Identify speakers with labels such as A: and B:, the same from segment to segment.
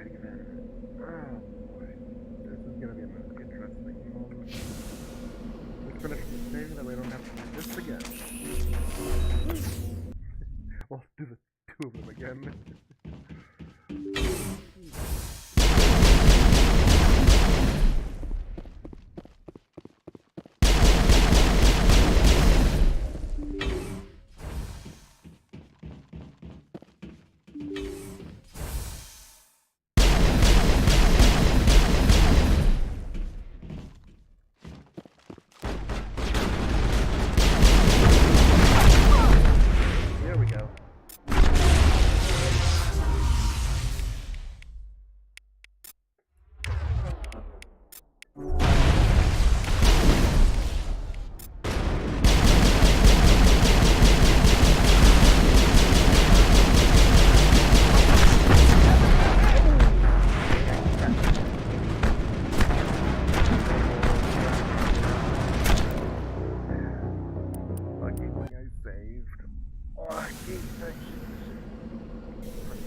A: Alrighty then. Oh boy. This is gonna be a most interesting moment. Let's finish the stage that we don't have to do this again. We'll do the two of them again. Here we go. Lucky thing I saved. Oh, I keep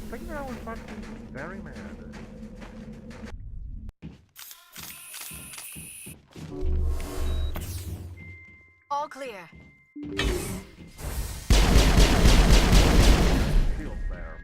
A: I think that was about to be very mad.
B: All clear.
A: Shield there.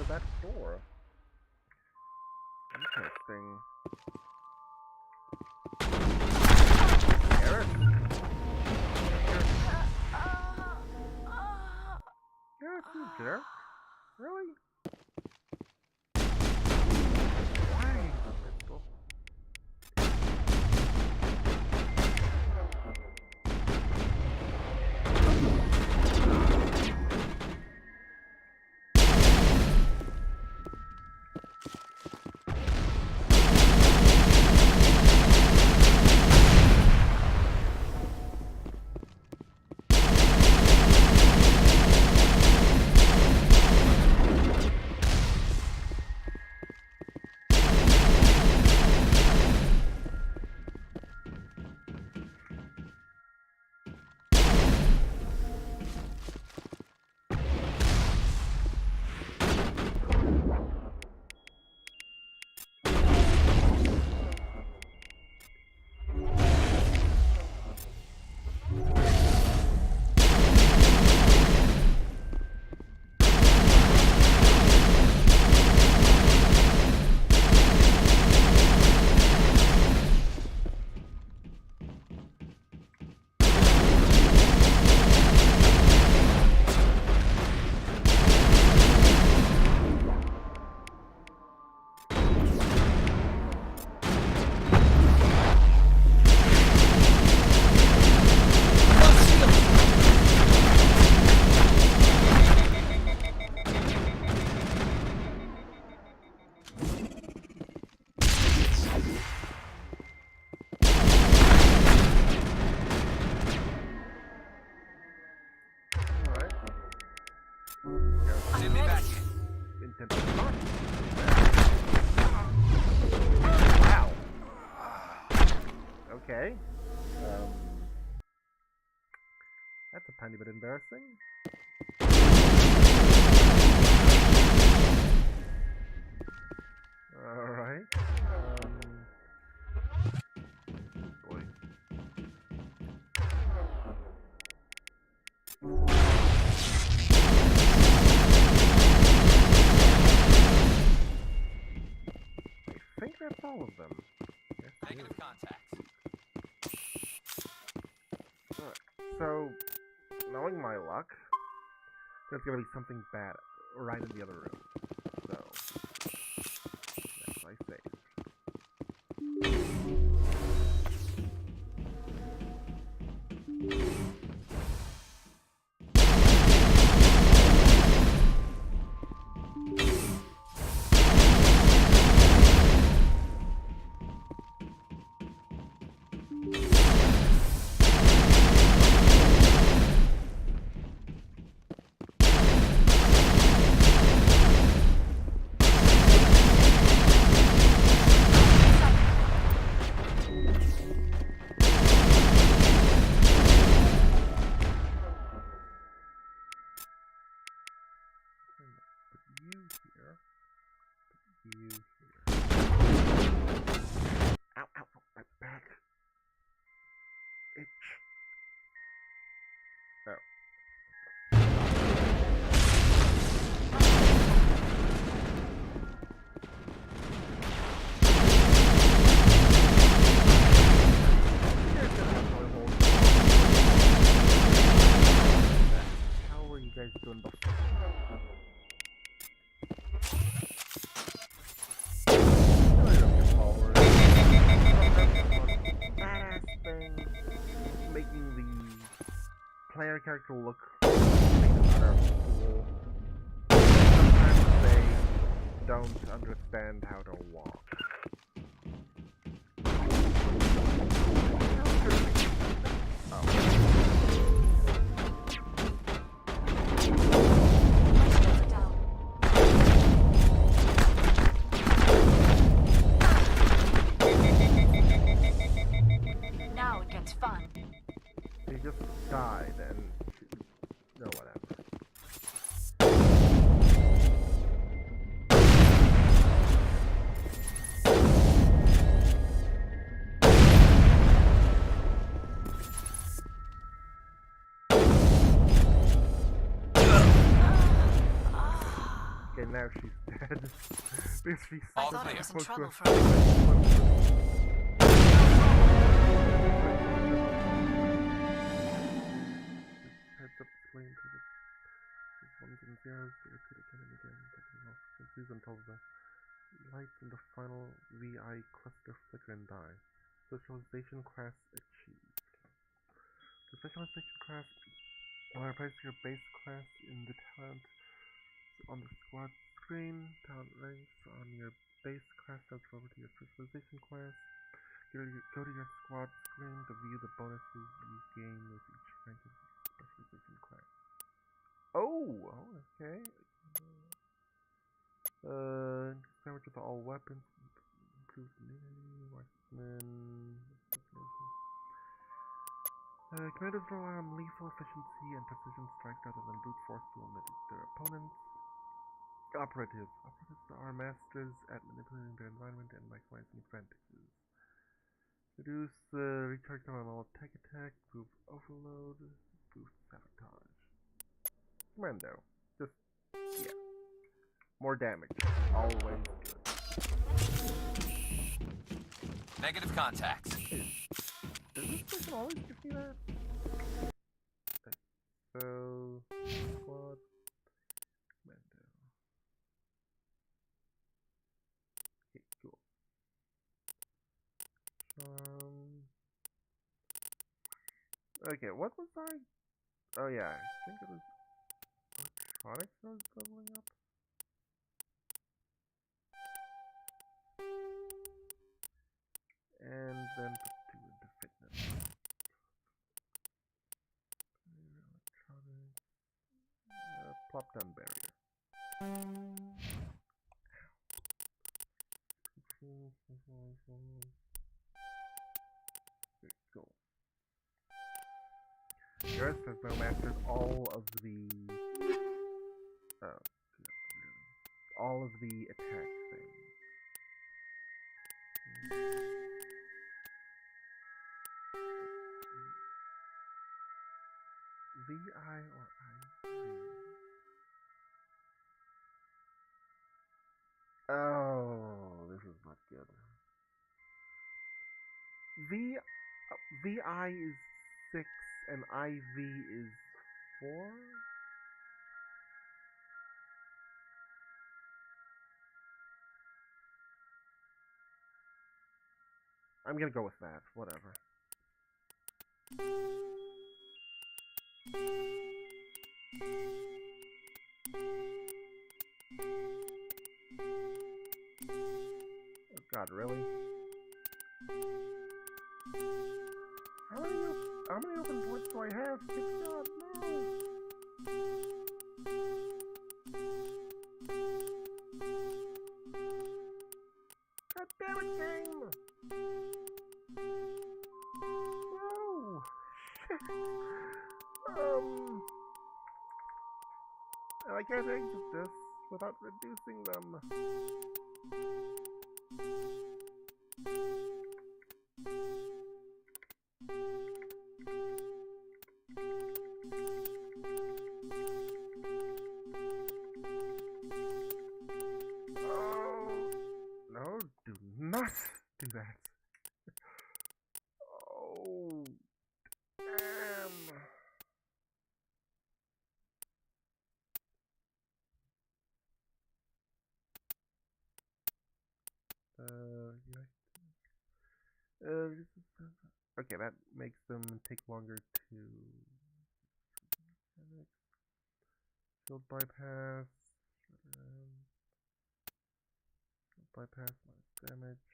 A: That door. Interesting. Garrett? Garrett, you jerk? Really? Why? Pistol?
B: I'm ready.
A: Intensive launch. Wow. Okay. That's a tiny bit embarrassing. Alright. Boy. think that's all of them. Yes,
C: Negative contact.
A: Alright, so, knowing my luck, there's gonna be something bad right in the other room. So, that's my save. Put you here. Put you here. Ow, ow, ow, my back. Itch. Oh. How are you guys doing before? Making the player character look cool. Sometimes they don't understand how to walk.
B: Now it gets fun.
A: They just died and no, whatever. Okay, now she's dead. Because she's
B: I thought I was in trouble for
A: heads up explain to the ones and zeros to repeat again and again, but they all frequencies until the lights in the final VI cluster flicker and die. Socialization class achieved. The socialization class will replace your base class in the talent on the squad screen. Talent ranks on your base class transfer over to your specialization class. Go to your squad screen to view the bonuses you gain with each rank of specialization class. Oh, okay. Damage with all weapons, improved immunity, marksman, commanders rely on lethal efficiency and precision strikes rather than brute force to eliminate their opponents. Operatives are masters at manipulating their environment and maximizing advantages. Reduce recharge time on all attack, boost overload, boost sabotage. Commando. Just, yeah. More damage. Always good.
C: Negative contact.
A: Does this person always give me that? Okay. So, squad. Commando. Okay, cool. Okay, what was I? Oh yeah, I think it was electronics I was leveling up. And then put 2 into fitness. Electronics. Plop down barrier. Okay, cool. Yours has now mastered all of the attack things. VI or I3? Oh, this is not good. V VI is 6 and IV is 4. I'm gonna go with that. Whatever. Oh God, really? How many open ports do I have? Good God, no! God damn it, game! No! Shit! I can't exit this without reducing them. Oh, no, do not do that. Oh, damn. Okay, that makes them take longer to field bypass. Field bypass minus damage.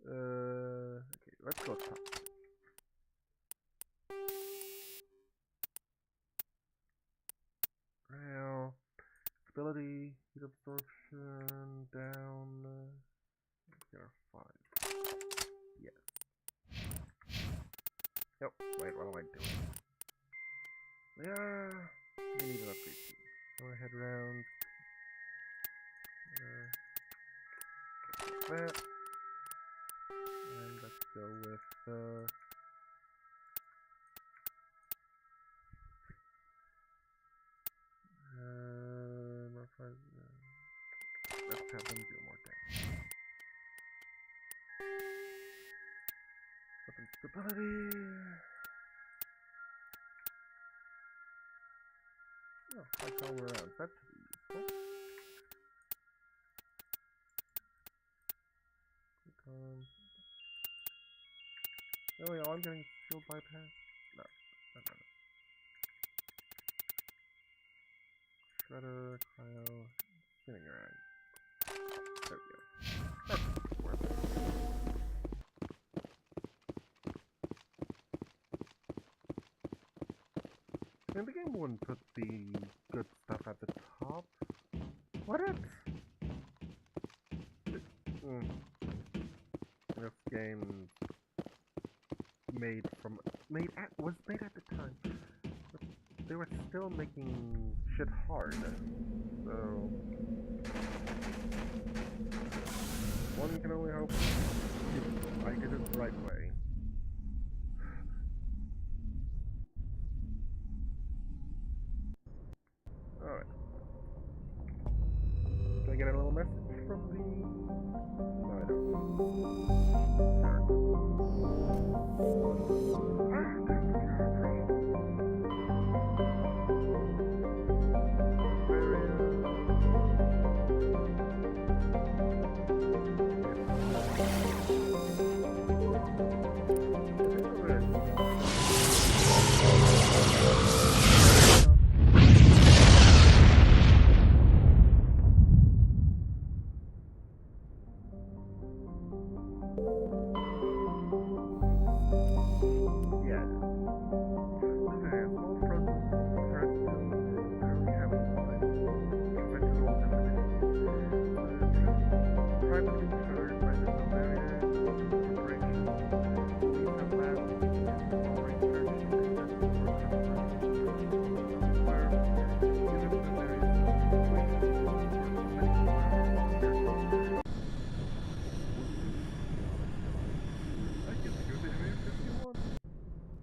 A: Okay, let's go top. Rail. Stability, heat absorption, down. Here, 5. Yeah. Yep, wait, what am I doing? Yeah, we need an upgrade too. Go ahead round. That. And let's go with, let's have them do more damage. Weapon stability. Oh, that's all around. That should be useful. Really, all I'm getting is shield bypass? No. Shredder, cryo, spinning around. There we go. That's worth it. I mean, the game wouldn't put the good stuff at the top. Would it? This game was made at the time. But they were still making shit hard. So one can only hope I did it the right way. Alright. Can I get a little message from the... No, I don't.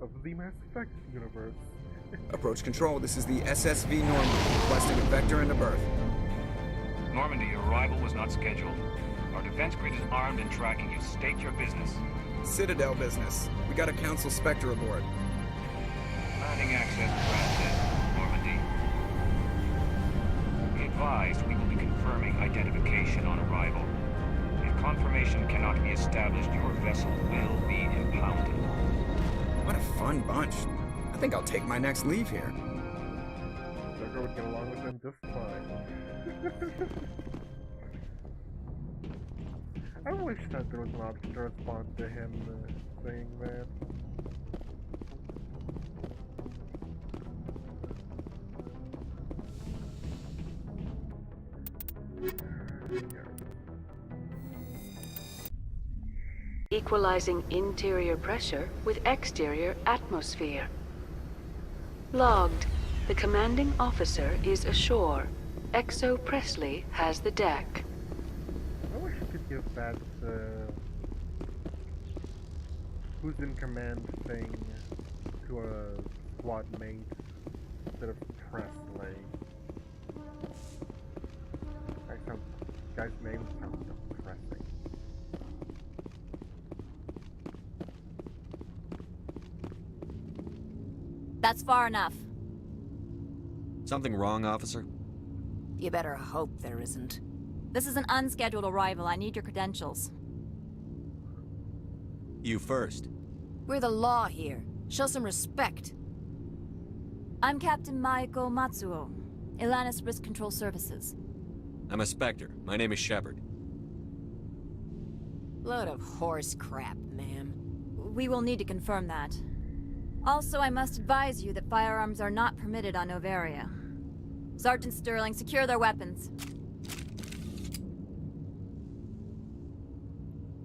A: Of the Mass Effect universe.
D: Approach control, this is the SSV Norman, requesting a vector into berth. Normandy, your arrival was not scheduled. Our defense grid is armed and tracking you. State your business.
E: Citadel business. We got a Council Spectre aboard.
D: Landing access granted, Normandy. Be advised, we will be confirming identification on arrival. If confirmation cannot be established, your vessel will be impounded.
E: What a fun bunch. I think I'll take my next leave here.
A: Joker would get along with them just fine. I wish that there was an option to respond to him saying that.
F: Equalizing interior pressure with exterior atmosphere. Logged. The commanding officer is ashore. Exo Presley has the deck.
A: I wish you could give that who's in command thing to a squad mate instead of Presley. Guy's name sounds depressing.
G: That's far enough.
H: Something wrong, officer?
G: You better hope there isn't. This is an unscheduled arrival. I need your credentials.
H: You first.
G: We're the law here. Show some respect. I'm Captain Maiko Matsuo, Ilanis Risk Control Services.
H: I'm a Spectre. My name is Shepard.
G: Load of horse crap, ma'am. We will need to confirm that. Also, I must advise you that firearms are not permitted on Novaria. Sergeant Sterling, secure their weapons.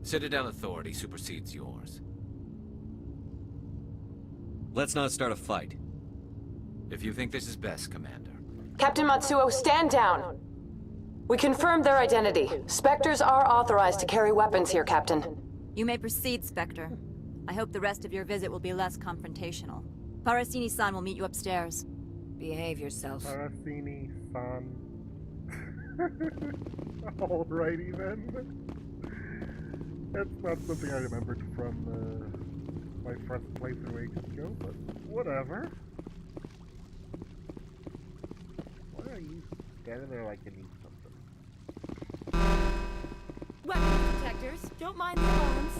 C: Citadel authority supersedes yours.
H: Let's not start a fight.
C: If you think this is best, Commander.
I: Captain Matsuo, stand down! We confirmed their identity. Spectres are authorized to carry weapons here, Captain.
G: You may proceed, Spectre. I hope the rest of your visit will be less confrontational. Parasini-san will meet you upstairs. Behave yourself.
A: Parasini-san. Alrighty then. That's not something I remembered from my first playthrough ages ago, but whatever. Why are you standing there like you need something?
J: Weapons detectors, don't mind the alarms.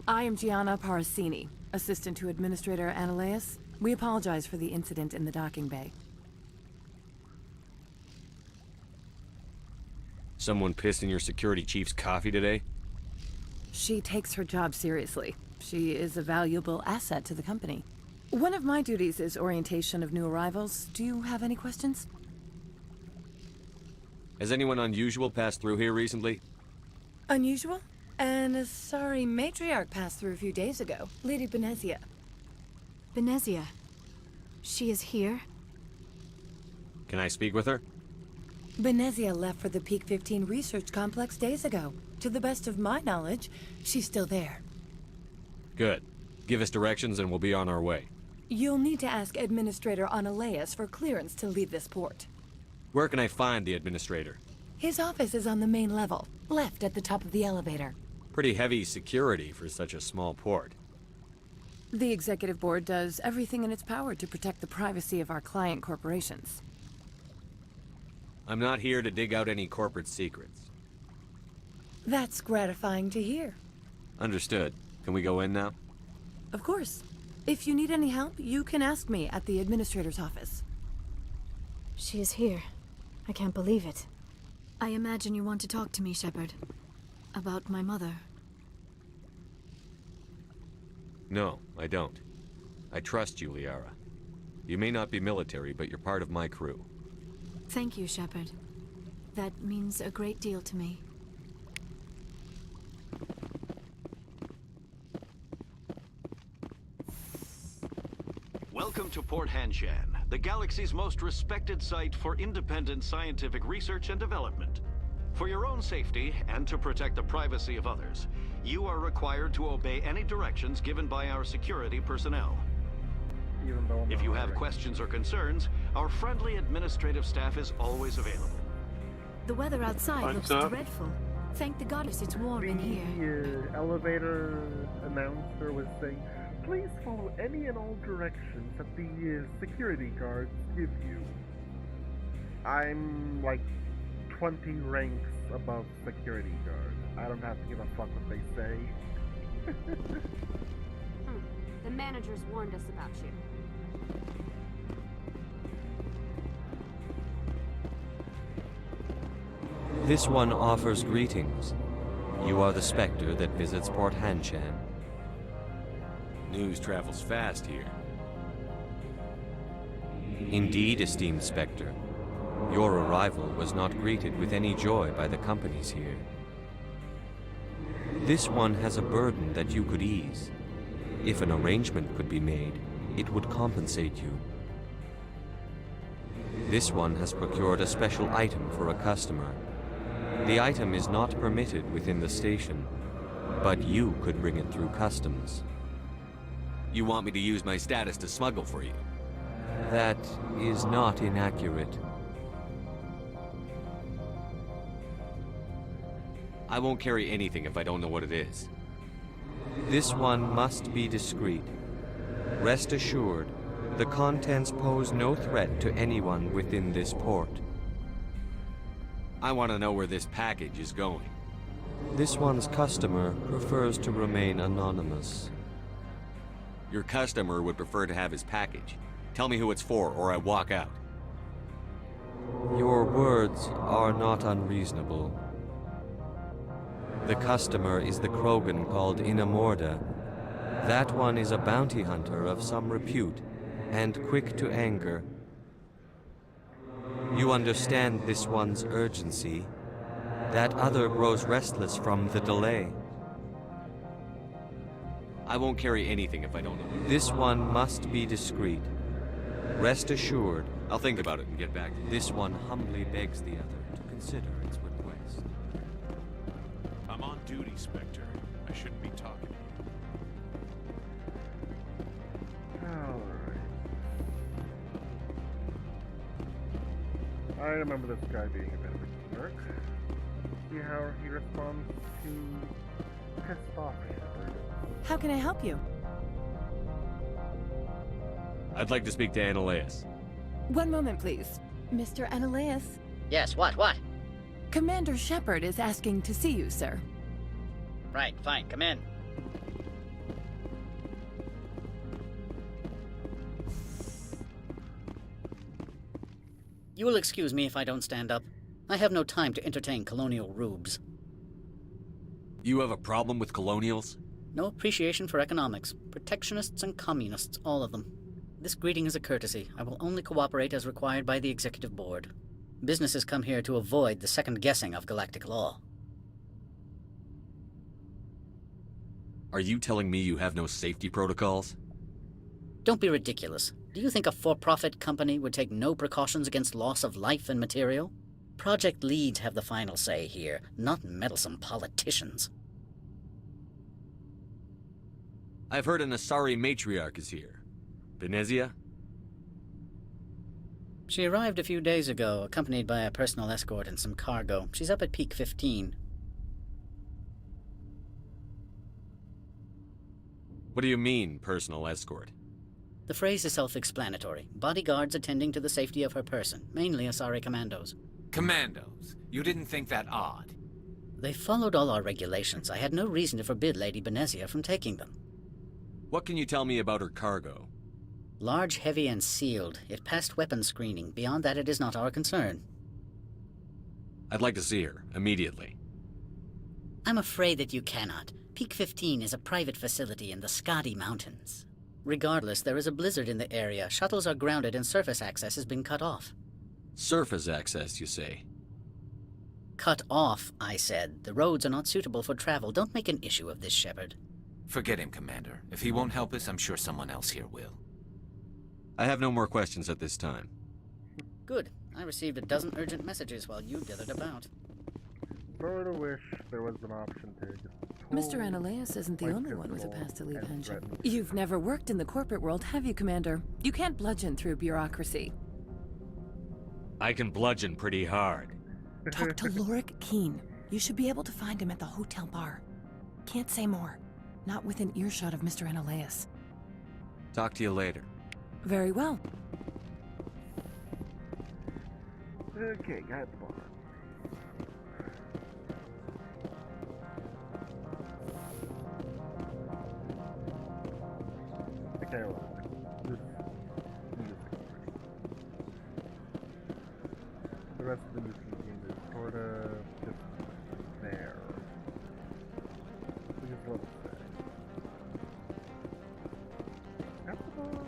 J: I am Gianna Parasini, assistant to Administrator Ananias. We apologize for the incident in the docking bay.
H: Someone pissed in your security chief's coffee today?
J: She takes her job seriously. She is a valuable asset to the company. One of my duties is orientation of new arrivals. Do you have any questions?
H: Has anyone unusual passed through here recently?
J: Unusual? And a sorry matriarch passed through a few days ago. Lady Benezia.
K: Benezia? She is here?
H: Can I speak with her?
J: Benezia left for the Peak 15 research complex days ago. To the best of my knowledge, she's still there.
H: Good. Give us directions and we'll be on our way.
J: You'll need to ask Administrator Ananias for clearance to leave this port.
H: Where can I find the Administrator?
J: His office is on the main level, left at the top of the elevator.
H: Pretty heavy security for such a small port.
J: The Executive Board does everything in its power to protect the privacy of our client corporations.
H: I'm not here to dig out any corporate secrets.
J: That's gratifying to hear.
H: Understood. Can we go in now?
J: Of course. If you need any help, you can ask me at the Administrator's office.
K: She is here. I can't believe it. I imagine you want to talk to me, Shepard. About my mother.
H: No, I don't. I trust you, Liara. You may not be military, but you're part of my crew.
K: Thank you, Shepard. That means a great deal to me.
L: Welcome to Port Hanshan, the galaxy's most respected site for independent scientific research and development. For your own safety, and to protect the privacy of others, you are required to obey any directions given by our security personnel. If you have questions or concerns, our friendly administrative staff is always available.
K: The weather outside
M: What's
K: looks
M: up?
K: dreadful. Thank the goddess it's warm in here.
A: The elevator announcer was saying, please follow any and all directions that the security guards give you. I'm like 20 ranks above security guard. I don't have to give a fuck what they say.
N: The managers warned us about you.
H: This one offers greetings. You are the Spectre that visits Port Hanshan.
C: News travels fast here.
H: Indeed, esteemed Spectre. Your arrival was not greeted with any joy by the companies here. This one has a burden that you could ease. If an arrangement could be made, it would compensate you. This one has procured a special item for a customer. The item is not permitted within the station, but you could bring it through customs.
C: You want me to use my status to smuggle for you?
H: That is not inaccurate.
C: I won't carry anything if I don't know what it is.
H: This one must be discreet. Rest assured, the contents pose no threat to anyone within this port.
C: I want to know where this package is going.
H: This one's customer prefers to remain anonymous.
C: Your customer would prefer to have his package. Tell me who it's for, or I walk out.
H: Your words are not unreasonable. The customer is the Krogan called Inamorda. That one is a bounty hunter of some repute, and quick to anger. You understand this one's urgency. That other grows restless from the delay.
C: I won't carry anything if I don't know.
H: This one must be discreet. Rest assured,
C: I'll think about it and get back to you.
H: This one humbly begs the other to consider its request.
M: I'm on duty, Spectre. I shouldn't be talking.
A: Alright. I remember this guy being a bit of a jerk. See how he responds to pissed off Shepard.
J: How can I help you?
H: I'd like to speak to Annaleas.
J: One moment, please. Mr. Annaleas?
O: Yes, what?
J: Commander Shepard is asking to see you, sir.
O: Right, fine, come in. You will excuse me if I don't stand up. I have no time to entertain colonial rubes.
C: You have a problem with colonials?
O: No appreciation for economics. Protectionists and communists, all of them. This greeting is a courtesy. I will only cooperate as required by the Executive Board. Businesses come here to avoid the second guessing of galactic law.
C: Are you telling me you have no safety protocols?
O: Don't be ridiculous. Do you think a for-profit company would take no precautions against loss of life and material? Project leads have the final say here, not meddlesome politicians.
C: I've heard an Asari matriarch is here. Benezia?
O: She arrived a few days ago, accompanied by a personal escort and some cargo. She's up at Peak 15.
C: What do you mean, personal escort?
O: The phrase is self-explanatory. Bodyguards attending to the safety of her person, mainly Asari commandos.
C: Commandos? You didn't think that odd?
O: They followed all our regulations. I had no reason to forbid Lady Benezia from taking them.
C: What can you tell me about her cargo?
O: Large, heavy, and sealed. It passed weapons screening. Beyond that, it is not our concern.
C: I'd like to see her, immediately.
O: I'm afraid that you cannot. Peak 15 is a private facility in the Skadi Mountains. Regardless, there is a blizzard in the area. Shuttles are grounded and surface access has been cut off.
C: Surface access, you say?
O: Cut off, I said. The roads are not suitable for travel. Don't make an issue of this, Shepard.
C: Forget him, Commander. If he won't help us, I'm sure someone else here will. I have no more questions at this time.
O: Good. I received a dozen urgent messages while you dithered about.
A: Sort of wish there was an option to just...
J: Mr. Annaleas isn't the only one with a pass to leave Hanshan. You've never worked in the corporate world, have you, Commander? You can't bludgeon through bureaucracy.
H: I can bludgeon pretty hard.
J: Talk to Lorik Keen. You should be able to find him at the hotel bar. Can't say more. Not within earshot of Mr. Analaeus.
H: Talk to you later.
J: Very well.
A: Okay, guy at the bar. Okay, well, the rest of the new game is sort of just there. We just let it stay. At the bar.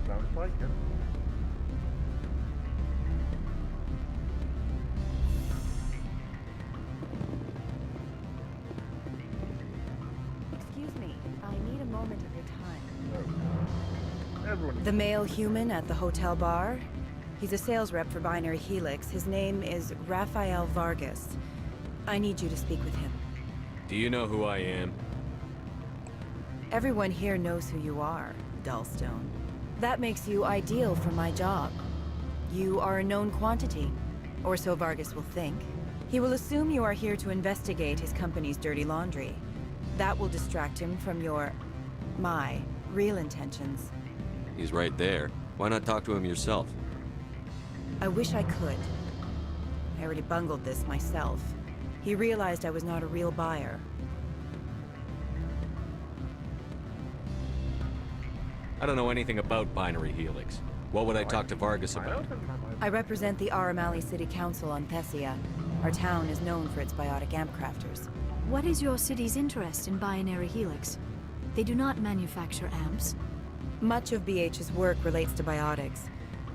A: Sounds like it.
P: Excuse me, I need a moment of your time.
A: Everyone.
P: The male human at the hotel bar? He's a sales rep for Binary Helix. His name is Rafael Vargas. I need you to speak with him.
H: Do you know who I am?
P: Everyone here knows who you are, Dullstone. That makes you ideal for my job. You are a known quantity, or so Vargas will think. He will assume you are here to investigate his company's dirty laundry. That will distract him from my real intentions.
H: He's right there. Why not talk to him yourself?
P: I wish I could. I already bungled this myself. He realized I was not a real buyer.
H: I don't know anything about Binary Helix. What would I talk to Vargas about?
P: I represent the Aramali City Council on Thessia. Our town is known for its biotic amp crafters.
K: What is your city's interest in Binary Helix? They do not manufacture amps.
P: Much of BH's work relates to biotics.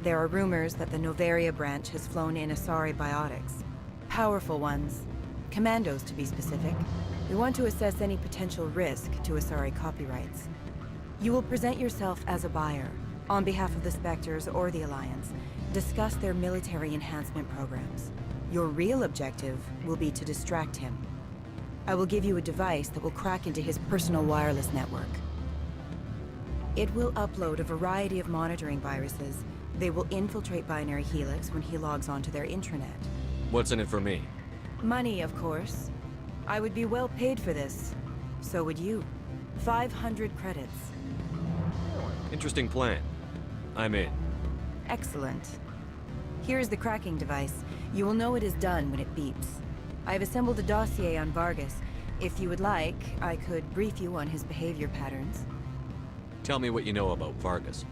P: There are rumors that the Noveria branch has flown in Asari biotics. Powerful ones. Commandos, to be specific. We want to assess any potential risk to Asari copyrights. You will present yourself as a buyer, on behalf of the Spectres or the Alliance. Discuss their military enhancement programs. Your real objective will be to distract him. I will give you a device that will crack into his personal wireless network. It will upload a variety of monitoring viruses. They will infiltrate Binary Helix when he logs onto their intranet.
H: What's in it for me?
P: Money, of course. I would be well paid for this. So would you. 500 credits.
H: Interesting plan. I'm in.
P: Excellent. Here is the cracking device. You will know it is done when it beeps. I have assembled a dossier on Vargas. If you would like, I could brief you on his behavior patterns.
H: Tell me what you know about Vargas.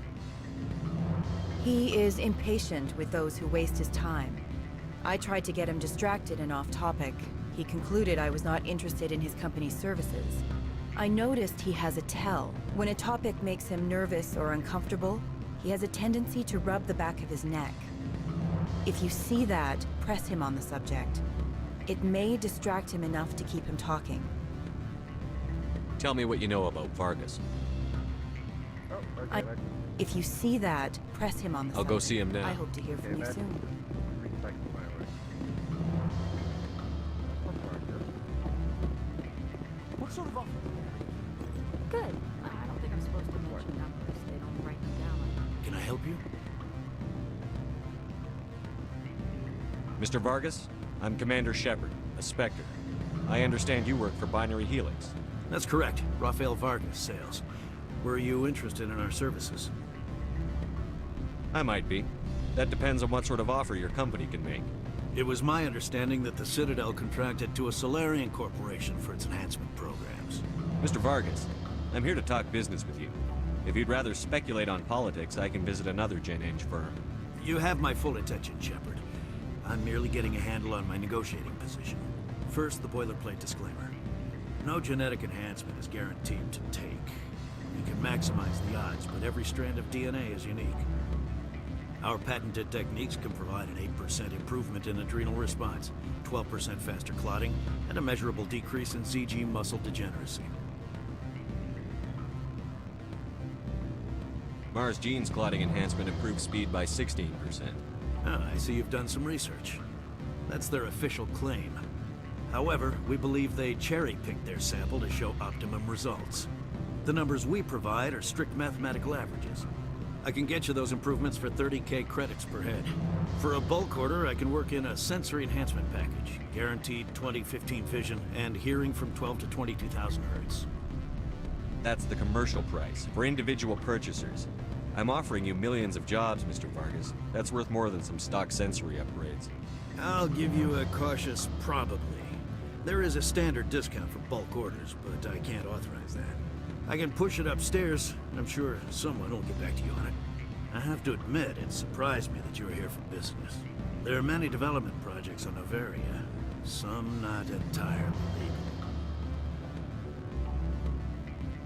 P: He is impatient with those who waste his time. I tried to get him distracted and off topic. He concluded I was not interested in his company's services. I noticed he has a tell. When a topic makes him nervous or uncomfortable, he has a tendency to rub the back of his neck. If you see that, press him on the subject. It may distract him enough to keep him talking.
H: Tell me what you know about Vargas.
P: If you see that, press him on the subject.
H: I'll go see him now.
P: I hope to hear from you soon.
Q: What sort of offer?
N: Good. I don't think I'm supposed to mention numbers. They don't write them down.
Q: Can I help you?
H: Mr. Vargas, I'm Commander Shepard, a Spectre. I understand you work for Binary Helix.
Q: That's correct. Rafael Vargas, sales. Were you interested in our services?
H: I might be. That depends on what sort of offer your company can make.
Q: It was my understanding that the Citadel contracted to a Solarian corporation for its enhancement programs.
H: Mr. Vargas, I'm here to talk business with you. If you'd rather speculate on politics, I can visit another Gen Eng firm.
Q: You have my full attention, Shepard. I'm merely getting a handle on my negotiating position. First, the boilerplate disclaimer. No genetic enhancement is guaranteed to take. You can maximize the odds, but every strand of DNA is unique. Our patented techniques can provide an 8% improvement in adrenal response, 12% faster clotting, and a measurable decrease in ZG muscle degeneracy.
H: Mars Gene's clotting enhancement improves speed by 16%.
Q: Ah, I see you've done some research. That's their official claim. However, we believe they cherry-picked their sample to show optimum results. The numbers we provide are strict mathematical averages. I can get you those improvements for 30K credits per head. For a bulk order, I can work in a sensory enhancement package, guaranteed 20/15 vision, and hearing from 12 to 22,000 hertz.
H: That's the commercial price, for individual purchasers. I'm offering you millions of jobs, Mr. Vargas. That's worth more than some stock sensory upgrades.
Q: I'll give you a cautious probably. There is a standard discount for bulk orders, but I can't authorize that. I can push it upstairs. I'm sure someone will get back to you on it. I have to admit, it surprised me that you were here for business. There are many development projects on Noveria, some not entirely legal.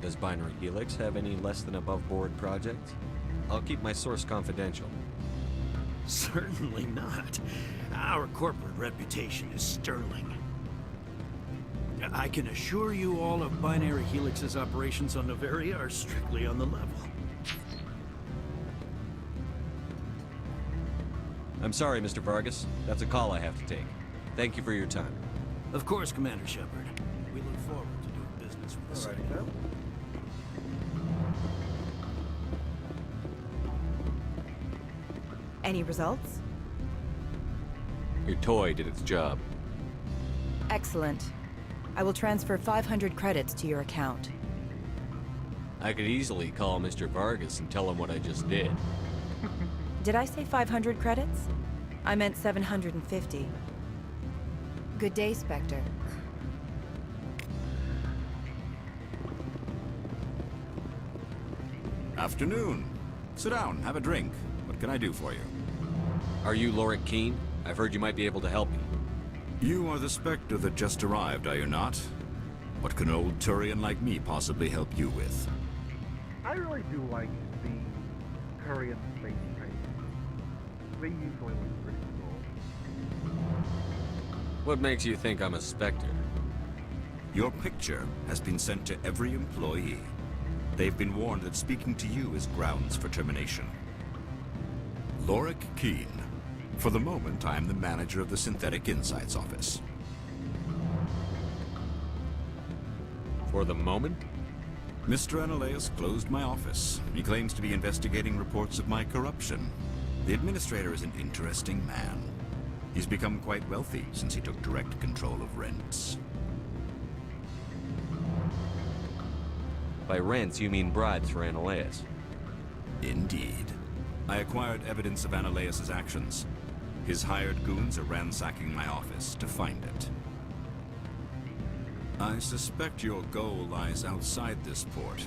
H: Does Binary Helix have any less than above board projects? I'll keep my source confidential.
Q: Certainly not. Our corporate reputation is sterling. I can assure you all of Binary Helix's operations on Noveria are strictly on the level.
H: I'm sorry, Mr. Vargas. That's a call I have to take. Thank you for your time.
Q: Of course, Commander Shepard. We look forward to doing business with the city.
P: Any results?
H: Your toy did its job.
P: Excellent. I will transfer 500 credits to your account.
H: I could easily call Mr. Vargas and tell him what I just did.
P: Did I say 500 credits? I meant 750. Good day, Spectre.
R: Afternoon. Sit down, have a drink. What can I do for you?
H: Are you Lorik Keene? I've heard you might be able to help me.
R: You are the Spectre that just arrived, are you not? What can an old Turian like me possibly help you with?
A: I really do like the Korean space paint. They usually look pretty cool.
H: What makes you think I'm a Spectre?
R: Your picture has been sent to every employee. They've been warned that speaking to you is grounds for termination. Lorik Keene. For the moment, I am the manager of the Synthetic Insights Office.
H: For the moment?
R: Mr. Analaeus closed my office. He claims to be investigating reports of my corruption. The administrator is an interesting man. He's become quite wealthy since he took direct control of rents.
H: By rents, you mean bribes for Analaeus?
R: Indeed. I acquired evidence of Analaeus' actions. His hired goons are ransacking my office to find it. I suspect your goal lies outside this port.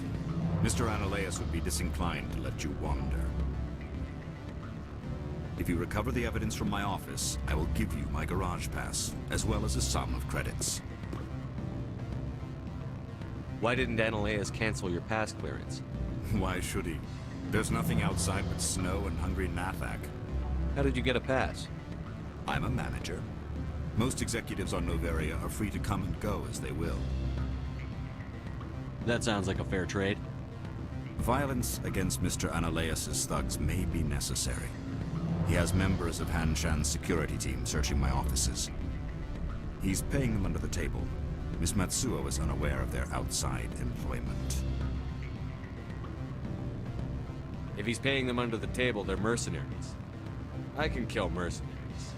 R: Mr. Analaeus would be disinclined to let you wander. If you recover the evidence from my office, I will give you my garage pass, as well as a sum of credits.
H: Why didn't Analaeus cancel your pass clearance?
R: Why should he? There's nothing outside but snow and hungry Nathak.
H: How did you get a pass?
R: I'm a manager. Most executives on Noveria are free to come and go as they will.
H: That sounds like a fair trade.
R: Violence against Mr. Analaeus' thugs may be necessary. He has members of Hanshan's security team searching my offices. He's paying them under the table. Miss Matsuo is unaware of their outside employment.
H: If he's paying them under the table, they're mercenaries. I can kill mercenaries.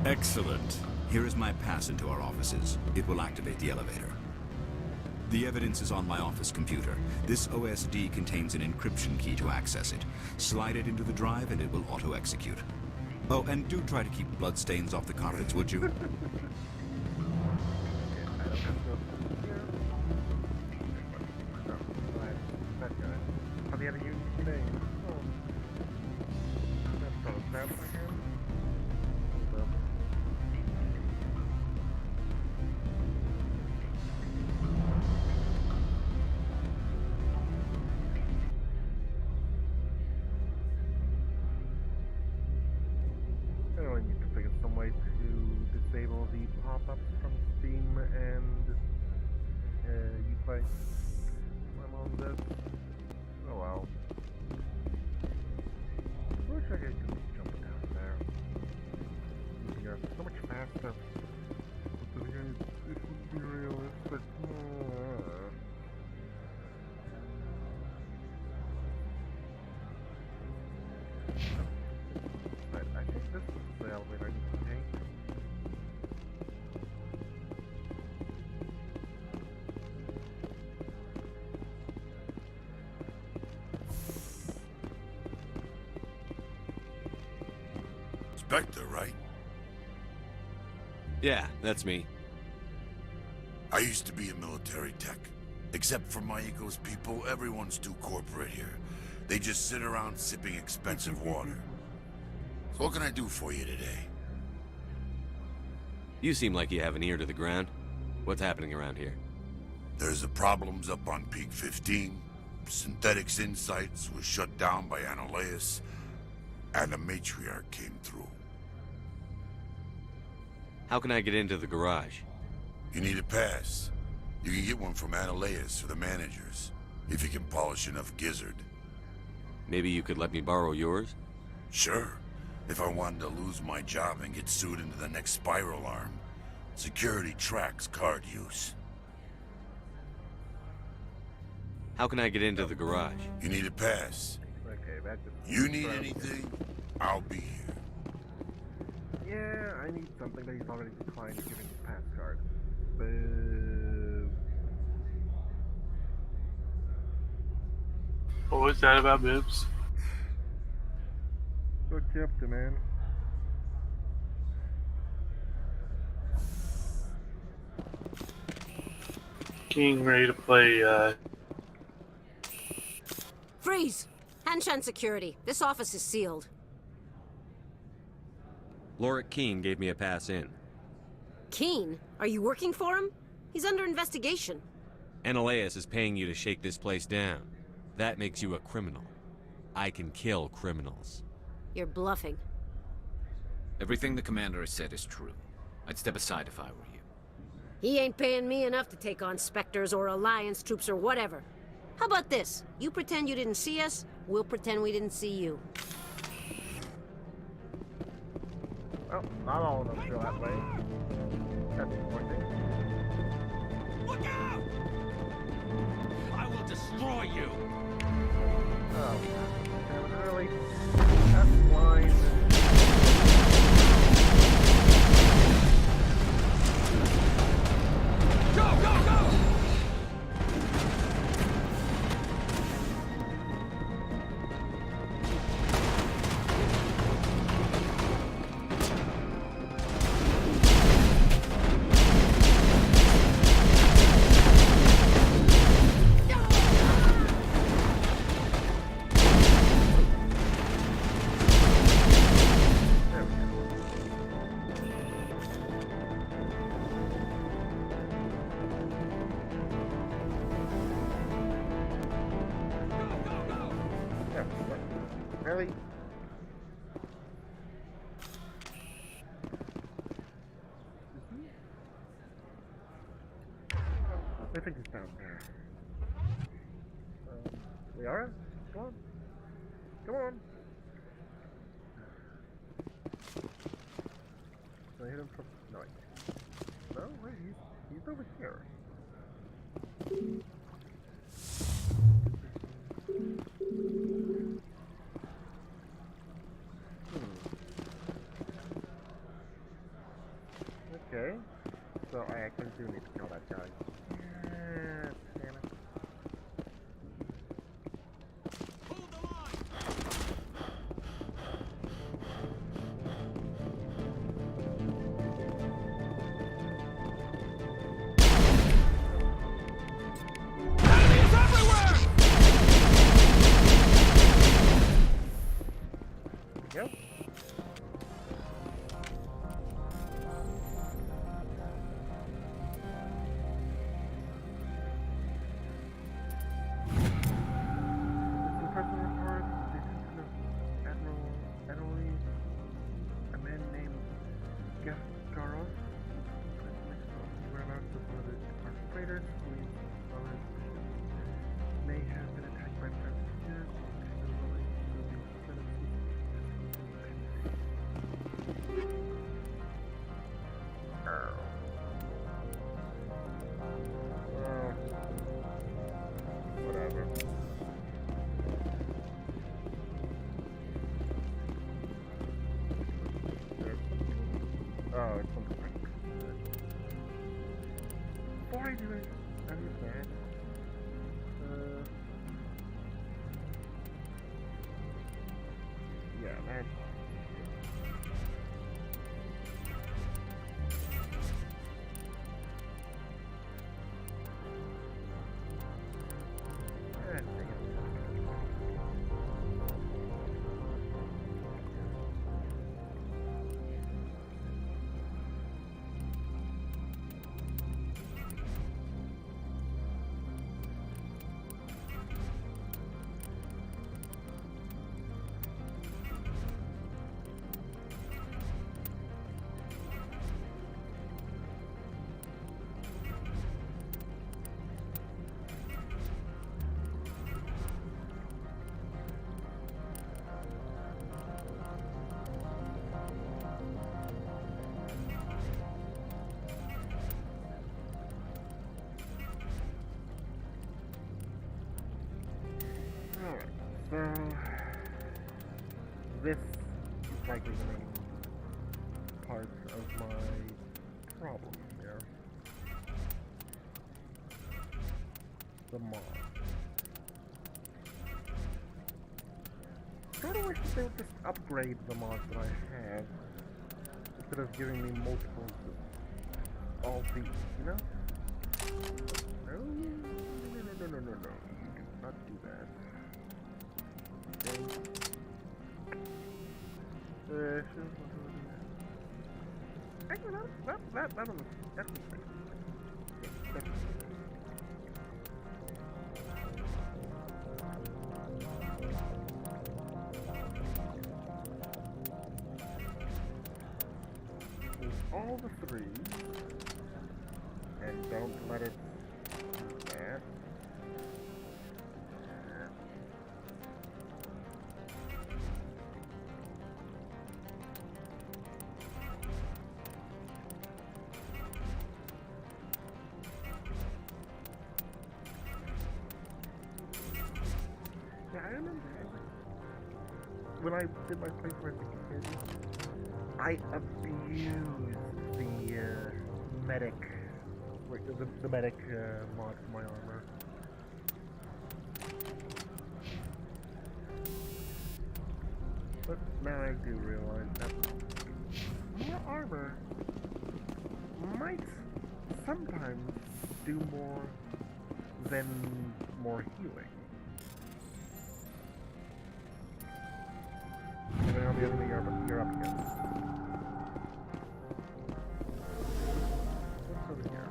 R: Excellent. Here is my pass into our offices. It will activate the elevator. The evidence is on my office computer. This OSD contains an encryption key to access it. Slide it into the drive and it will auto-execute. Oh, and do try to keep bloodstains off the carpets, would you?
A: Have you had a huge thing? Oh. That's so sad for him. Hold up. pop-ups from Steam and Uplay. I'm on this. Oh well. I wish I could just jump down there. Yeah, so much faster. But again, it would be realistic. Right, I think this is the elevator I need to take.
S: Spectre, right?
C: Yeah, that's me.
S: I used to be a military tech. Except for Maiko's people, everyone's too corporate here. They just sit around sipping expensive water. So what can I do for you today?
C: You seem like you have an ear to the ground. What's happening around here?
S: There's the problems up on Peak 15. Synthetics Insights was shut down by Analaeus. And the matriarch came through.
C: How can I get into the garage?
S: You need a pass. You can get one from Analaeus or the managers, if you can polish enough gizzard.
C: Maybe you could let me borrow yours?
S: Sure. If I wanted to lose my job and get sued into the next spiral arm. Security tracks card use.
C: How can I get into the garage?
S: You need a pass.
A: Okay, that's
S: You need anything, I'll be here.
A: Yeah, I need something that he's already declined giving the pass card. Boo.
T: What was that about boobs?
A: What you up to, man?
T: Getting ready to play,
U: Freeze! Hanshan security. This office is sealed.
C: Lorik Keene gave me a pass in.
U: Keene? Are you working for him? He's under investigation.
C: Analaeus is paying you to shake this place down. That makes you a criminal. I can kill criminals.
U: You're bluffing.
D: Everything the commander has said is true. I'd step aside if I were you.
U: He ain't paying me enough to take on Spectres or Alliance troops or whatever. How about this? You pretend you didn't see us, we'll pretend we didn't see you.
A: Well, not all of them go that way. That's disappointing.
M: Look out! I will destroy you!
A: Oh, God. Really? That's line.
M: Go, go, go!
A: Really? I think it's down there. Liara? Come on. Come on. Can I hit him from... No, I can't. No, wait, he's over here. Okay, so I actually do need to kill that guy. Damn it.
M: Enemies everywhere!
A: There we go. Spectres believes others may have been attacked by privateers and are willing to be whatever. Oh, it's something like before I do it, any of that, yeah, man. Alright, so this is likely the main part of my problem here. The mod. Sort of wish that they would just upgrade the mods that I have instead of giving me multiples of all these, you know? No, no. You do not do that. Actually, that one was definitely all the three, and don't let it do that. Yeah, I remember when I did my playthrough as a kid, I abused the medic, the medic mod for my armor. But now I do realize that more armor might sometimes do more than more healing. Depending on the enemy you're up against. What's over here?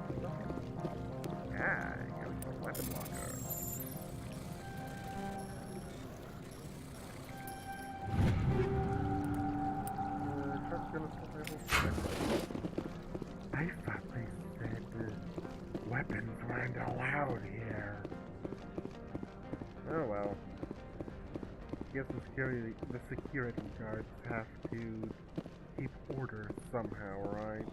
A: Ah, here's the weapon locker. I thought they said weapons weren't allowed here. Oh well. I guess the security guards have to keep order somehow, right?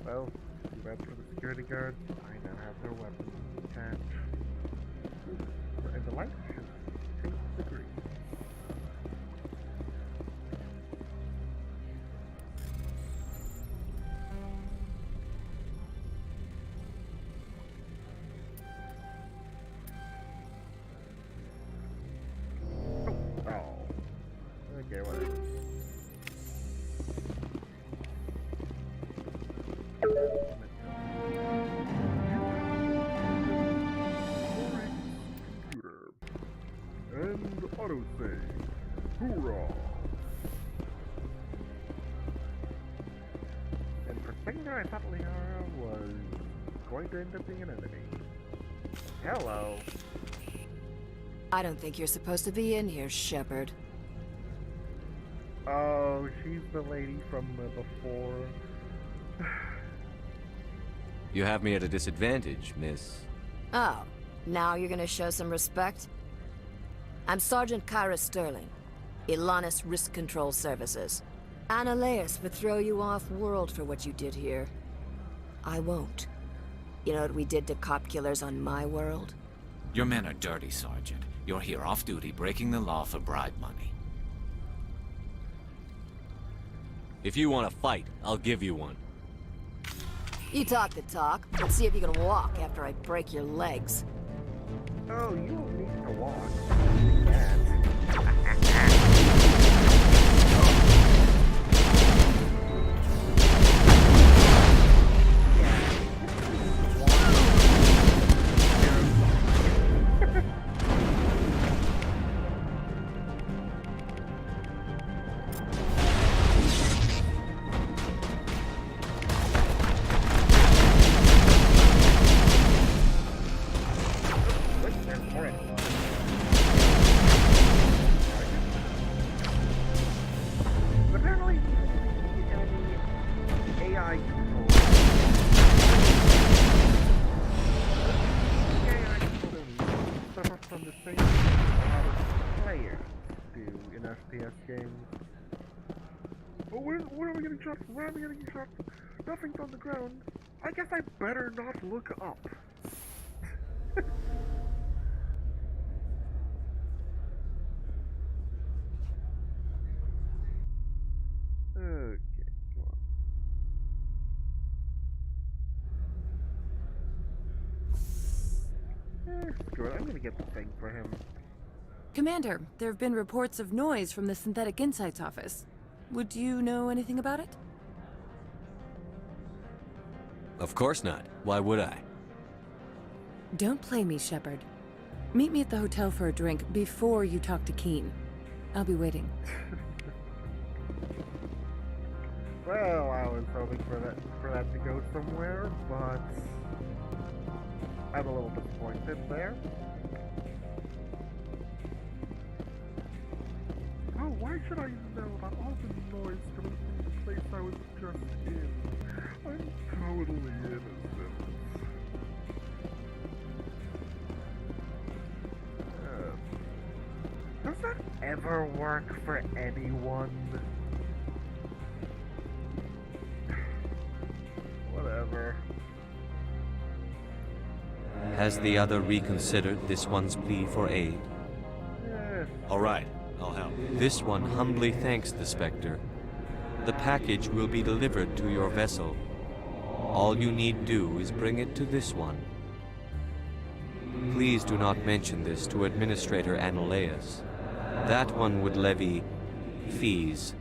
A: Well, too bad for the security guards. I now have their weapons attached. And the light should change the green. Okay, whatever. Computer. And autosave. Hoorah! And for a second there I thought Liara was going to end up being an enemy. Hello.
B: I don't think you're supposed to be in here, Shepard.
A: Oh, she's the lady from the before
H: You have me at a disadvantage, miss.
B: Oh, now you're gonna show some respect? I'm Sergeant Kyra Sterling, Ilanis Risk Control Services. Ananias would throw you off-world for what you did here. I won't. You know what we did to cop killers on my world?
C: Your men are dirty, Sergeant. You're here off-duty, breaking the law for bribe money.
H: If you want to fight, I'll give you one.
B: You talk the talk. Let's see if you can walk after I break your legs.
A: Oh, you don't need to walk. You can. Where am I getting shot? Nothing's on the ground. I guess I better not look up. Okay, come on. Screw it, I'm gonna get the thing for him.
J: Commander, there have been reports of noise from the Synthetic Insights office. Would you know anything about it?
H: Of course not. Why would I?
J: Don't play me, Shepard. Meet me at the hotel for a drink before you talk to Keen. I'll be waiting.
A: Well, I was hoping for that to go somewhere, but I'm a little disappointed there. Oh, why should I know about all the noise coming from the place I was just in? I'm totally innocent. Does that ever work for anyone? Whatever.
H: Has the other reconsidered this one's plea for aid?
C: All right, I'll help.
H: This one humbly thanks the Spectre. The package will be delivered to your vessel. All you need do is bring it to this one. Please do not mention this to Administrator Ananias. That one would levy fees.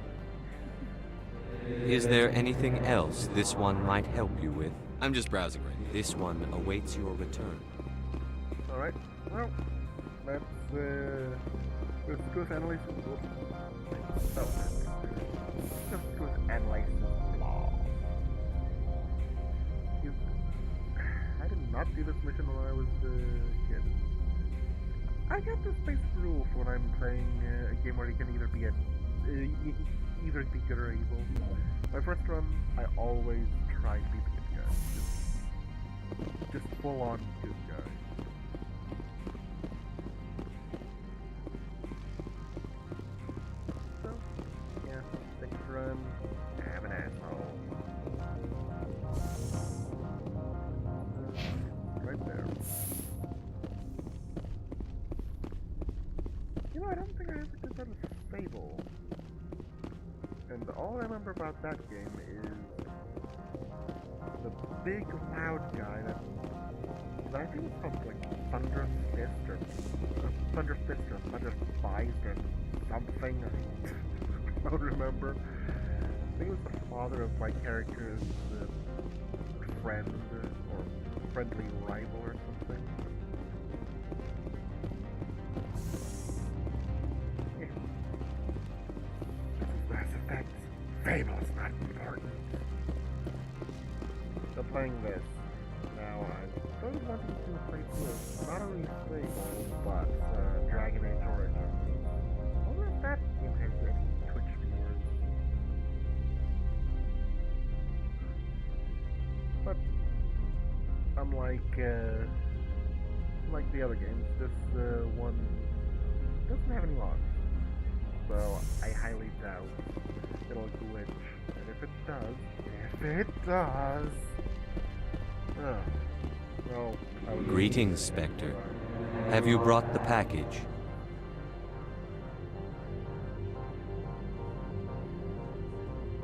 H: Is there anything else this one might help you with?
C: I'm just browsing right now.
H: This one awaits your return.
A: Alright, well, let's go with Annalise's law. Let's go with Annalise's law. I did not do this mission when I was a kid. I got this basic rule for when I'm playing a game where you can either be either be good or evil. My first run, I always try to be the good guy. Just full on good guy. So, yeah, next run, I'm an asshole. Right there. You know, I don't think I ever did that with Fable. And all I remember about that game is the big loud guy that I think it's called like Thunder Fist or Thunder Fist or something. I don't remember. I think it was the father of my character's friend or friendly rival or something. Yeah. This is Mass Effect. Fable is not important. So playing this, now I sort of wanted to do a playthrough of not only Fable, but Dragon Age Origins. I wonder if that game has any Twitch viewers. unlike the other games, this one doesn't have any logs. So I highly doubt it'll glitch. And if it does, well,
H: Greetings, Spectre. Have you brought the package?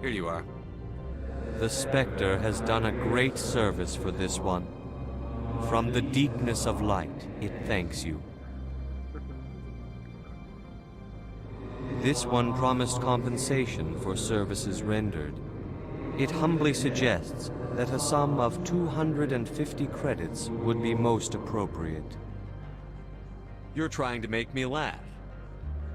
C: Here you are.
H: The Spectre has done a great service for this one. From the deepness of light, it thanks you. This one promised compensation for services rendered. It humbly suggests that a sum of 250 credits would be most appropriate.
C: You're trying to make me laugh.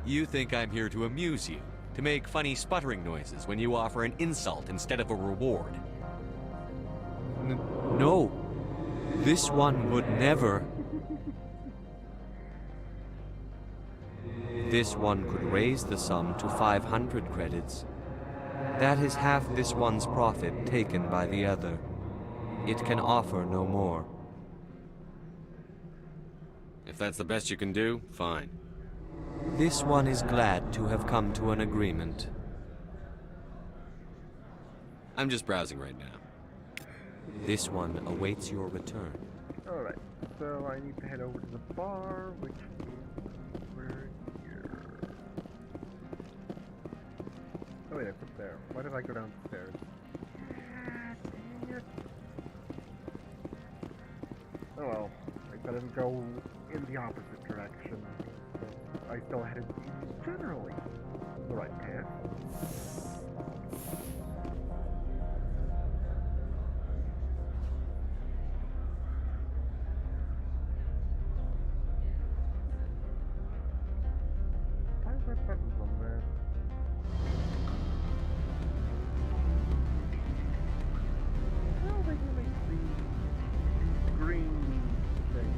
C: You think I'm here to amuse you, to make funny sputtering noises when you offer an insult instead of a reward.
H: No. This one would never. This one could raise the sum to 500 credits. That is half this one's profit taken by the other. It can offer no more.
C: If that's the best you can do, fine.
H: This one is glad to have come to an agreement.
C: I'm just browsing right now.
H: This one awaits your return.
A: Alright, so I need to head over to the bar, which is over here. Oh wait, it's up there. Why did I go downstairs? Dang it. Oh well, I didn't go in the opposite direction. So I still headed generally the right path. Why is there buttons on there? Well, they can make the green thing.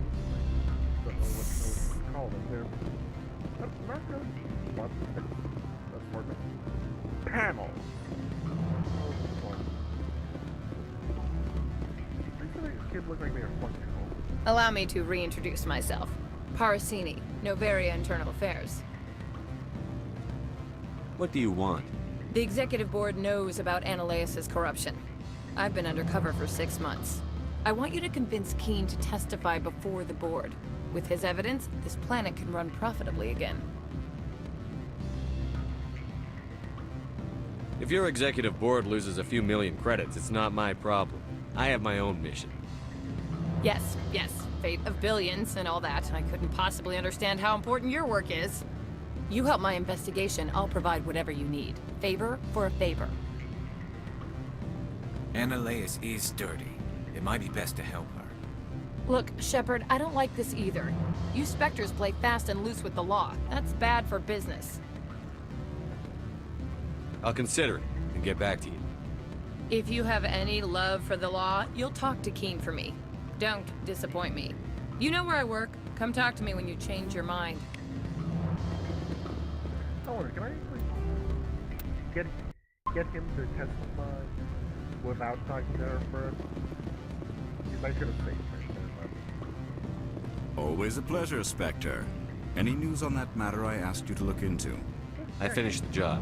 A: I don't know what to call them. They're not really buttons. That's more of a panel. Oh, this one. I feel like this kid looked like they were functional.
J: Allow me to reintroduce myself. Parasini, Novaria Internal Affairs.
C: What do you want?
J: The Executive Board knows about Ananias' corruption. I've been undercover for 6 months. I want you to convince Keene to testify before the Board. With his evidence, this planet can run profitably again.
C: If your executive board loses a few million credits, it's not my problem. I have my own mission.
J: Yes, fate of billions and all that. I couldn't possibly understand how important your work is. You help my investigation, I'll provide whatever you need. Favor for a favor.
E: Ananias is dirty. It might be best to help her.
J: Look, Shepard, I don't like this either. You Spectres play fast and loose with the law. That's bad for business.
C: I'll consider it and get back to you.
J: If you have any love for the law, you'll talk to Keene for me. Don't disappoint me. You know where I work. Come talk to me when you change your mind.
A: Oh, can I actually get him to testify without talking to her first? Because I should have saved her.
R: Always a pleasure, Spectre. Any news on that matter I asked you to look into?
C: I finished the job,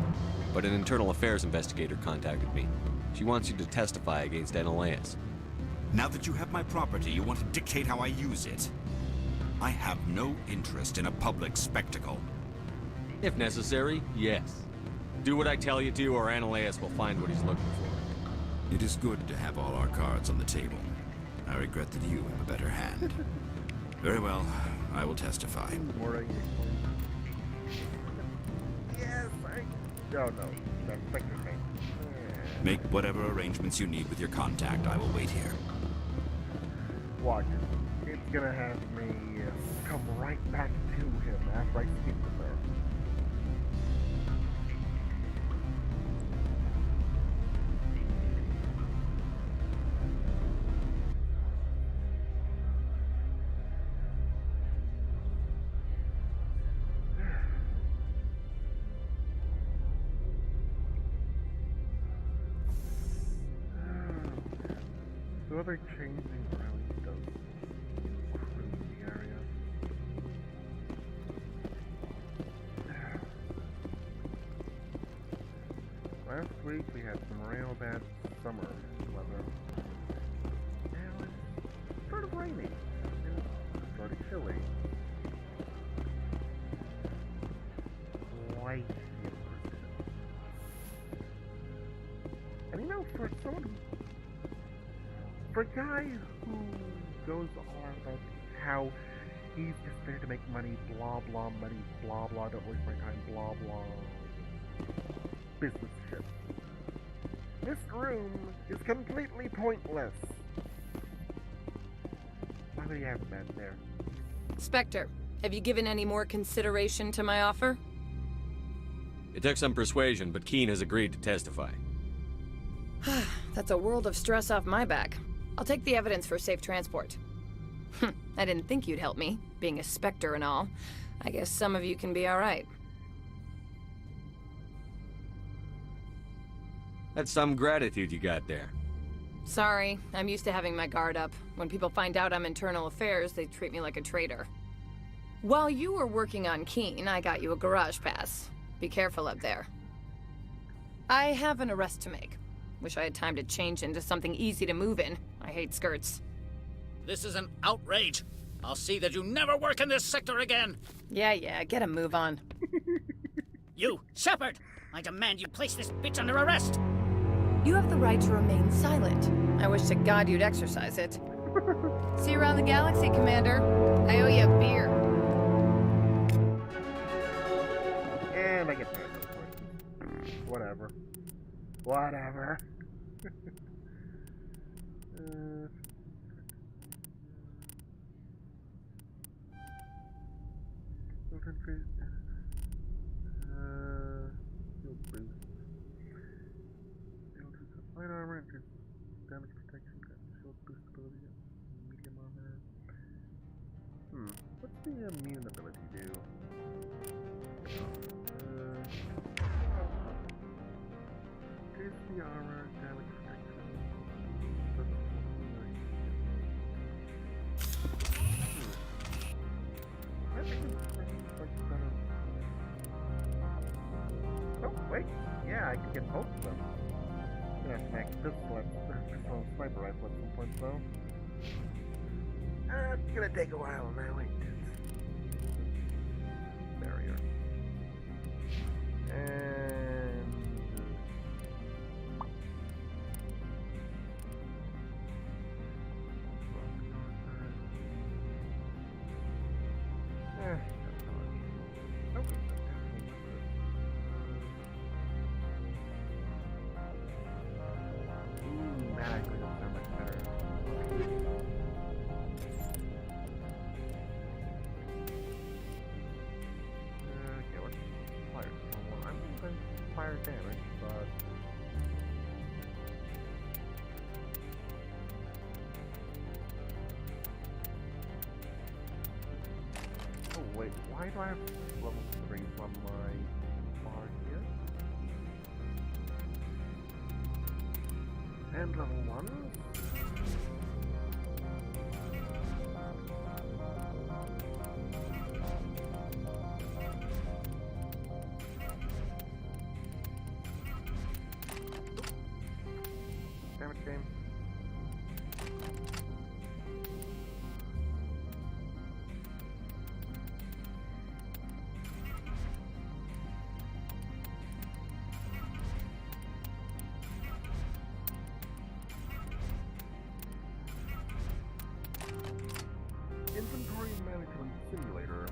C: but an internal affairs investigator contacted me. She wants you to testify against Ananias.
R: Now that you have my property, you want to dictate how I use it? I have no interest in a public spectacle.
C: If necessary, yes. Do what I tell you to, or Ananias will find what he's looking for.
R: It is good to have all our cards on the table. I regret that you have a better hand. Very well, I will testify.
A: Yes, oh no, that's Spectre's name.
R: Make whatever arrangements you need with your contact. I will wait here.
A: Watch it. It's gonna have me come right back to him after I speak with her. So what they're changing really does Last week we had some real bad summer weather. Now it's sort of rainy. It's sort of chilly. Quite the opposite. And you know, for a guy who goes all out about how he's just there to make money, blah blah money, blah blah, don't waste my time, blah blah, business shit. This room is completely pointless. Why would he have that there?
J: Spectre, have you given any more consideration to my offer?
C: It took some persuasion, but Keene has agreed to testify.
J: That's a world of stress off my back. I'll take the evidence for safe transport. I didn't think you'd help me, being a Spectre and all. I guess some of you can be alright.
C: That's some gratitude you got there.
J: Sorry, I'm used to having my guard up. When people find out I'm internal affairs, they treat me like a traitor. While you were working on Keene, I got you a garage pass. Be careful up there. I have an arrest to make. Wish I had time to change into something easy to move in. I hate skirts.
O: This is an outrage. I'll see that you never work in this sector again.
J: Yeah, get a move on.
O: You, Shepard! I demand you place this bitch under arrest!
J: You have the right to remain silent. I wish to God you'd exercise it. See you around the galaxy, Commander. I owe you a beer.
A: And I get that. Whatever. Whatever. Shield boost. Shield boost of light armor, increase damage protection, shield boost ability, medium armor. What's the immune ability do? Increase the armor, damage protection. I think it's like better. Oh, wait. Yeah, I can get both of them. I'm gonna smack pistol and sniper rifle at some point, though. It's gonna take a while now, ain't it? Barrier. And... fire damage, but oh wait, why do I have level 3 on my bar here? And level 1? Damage game. Inventory management simulator.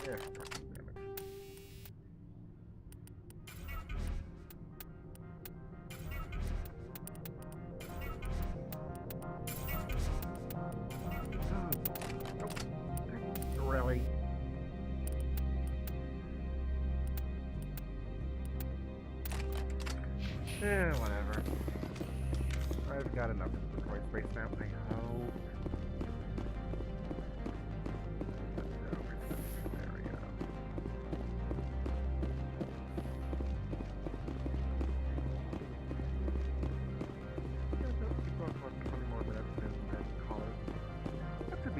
A: Yeah, damage. Really? Yeah, whatever. I've got enough inventory space now, I hope.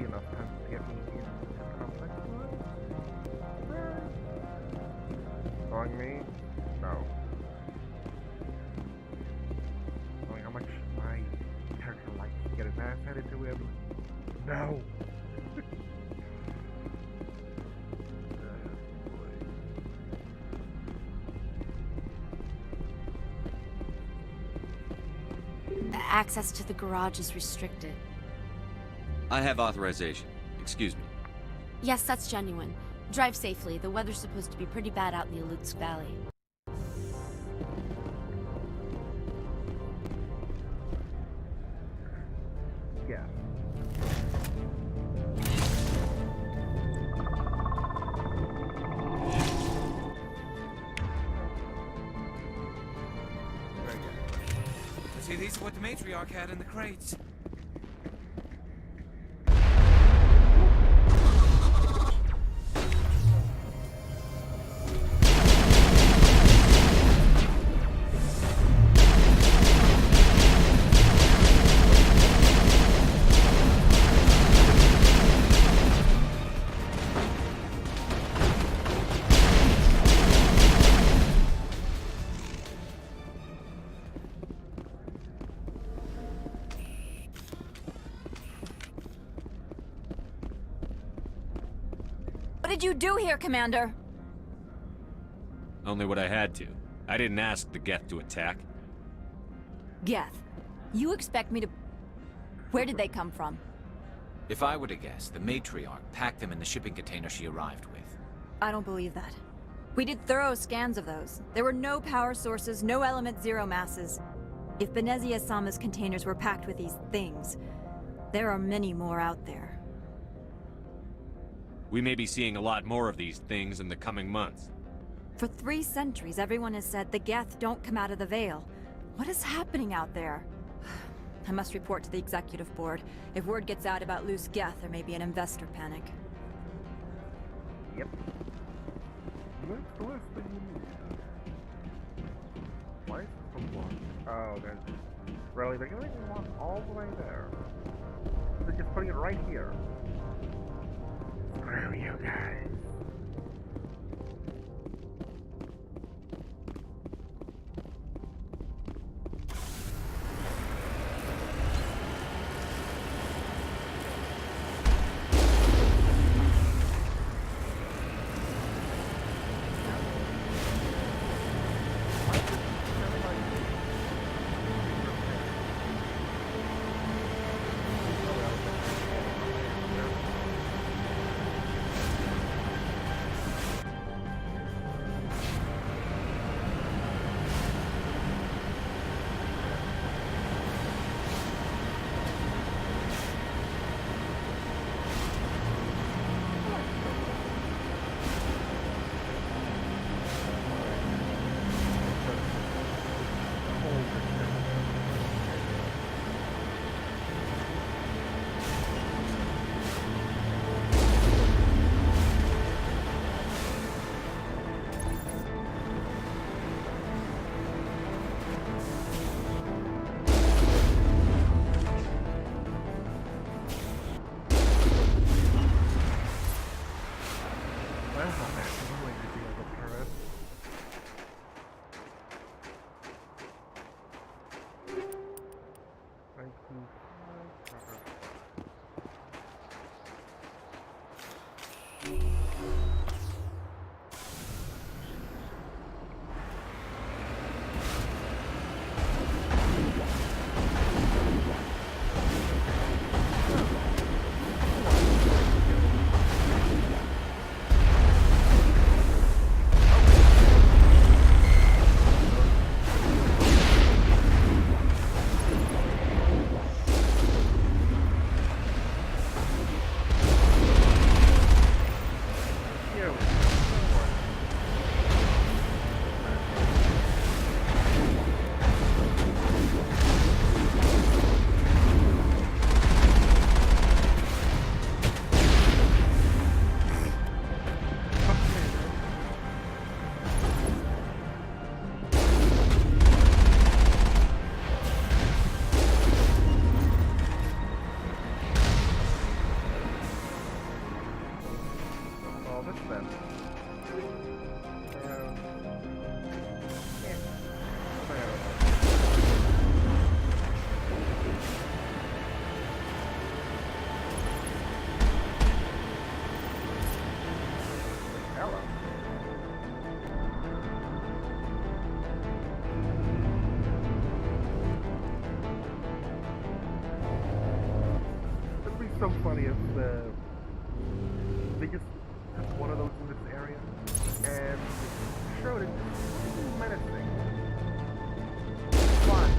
A: enough time to get me into the complex. Knowing me? No. Knowing how much my character likes to get his ass handed to him? No!
G: Access to the garage is restricted.
C: I have authorization. Excuse me.
F: Yes, that's genuine. Drive safely. The weather's supposed to be pretty bad out in the Alutsk Valley.
A: Yeah.
E: See, these are what the matriarch had in the crates.
G: What did you do here, Commander?
C: Only what I had to. I didn't ask the Geth to attack.
G: Geth, you expect me to... Where did they come from?
E: If I were to guess, the matriarch packed them in the shipping container she arrived with.
G: I don't believe that. We did thorough scans of those. There were no power sources, no element zero masses. If Benezia-sama's containers were packed with these things, there are many more out there.
C: We may be seeing a lot more of these things in the coming months.
G: For 3 centuries, everyone has said the Geth don't come out of the Veil. What is happening out there? I must report to the Executive Board. If word gets out about loose Geth, there may be an investor panic.
A: Yep. That's the last thing you need. Why is it so long? Oh, there's... Really? They're going to walk all the way there. They're just putting it right here. Screw you guys. this then? Hello. It'd be so funny if they just took one of those in this area and showed it menacing. But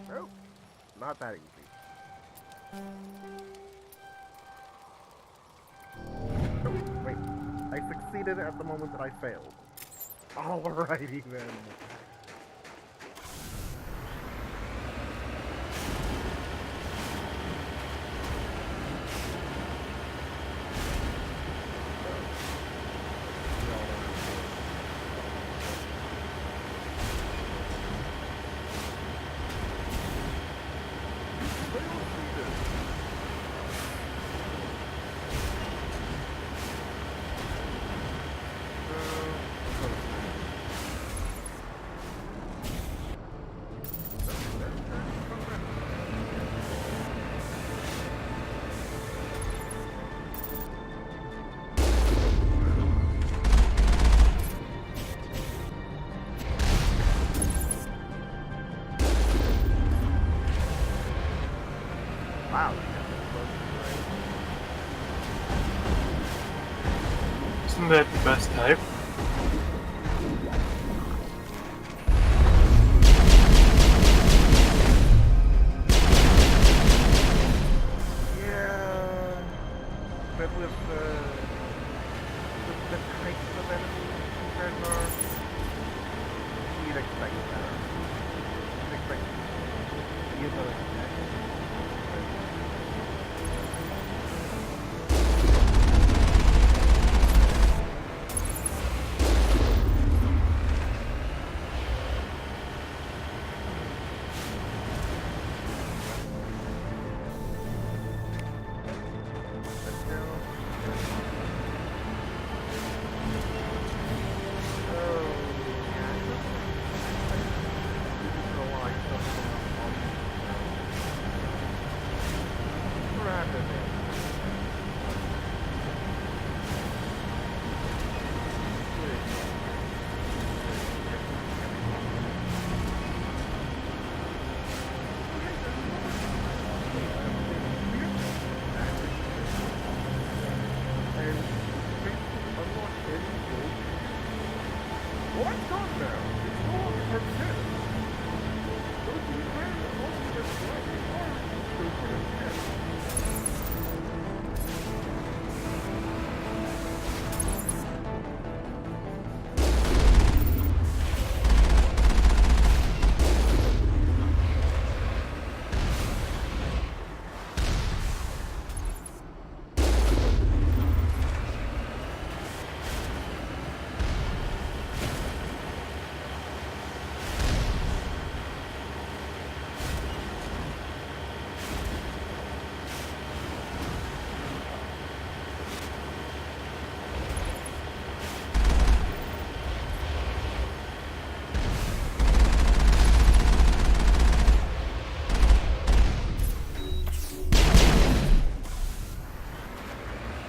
A: nope, not that easy. Oh, wait, I succeeded at the moment that I failed. Alrighty then. Wow.
T: Isn't that the best type?
A: Yeah, but with the types of enemies compared to ours, you'd expect better. You'd expect you know.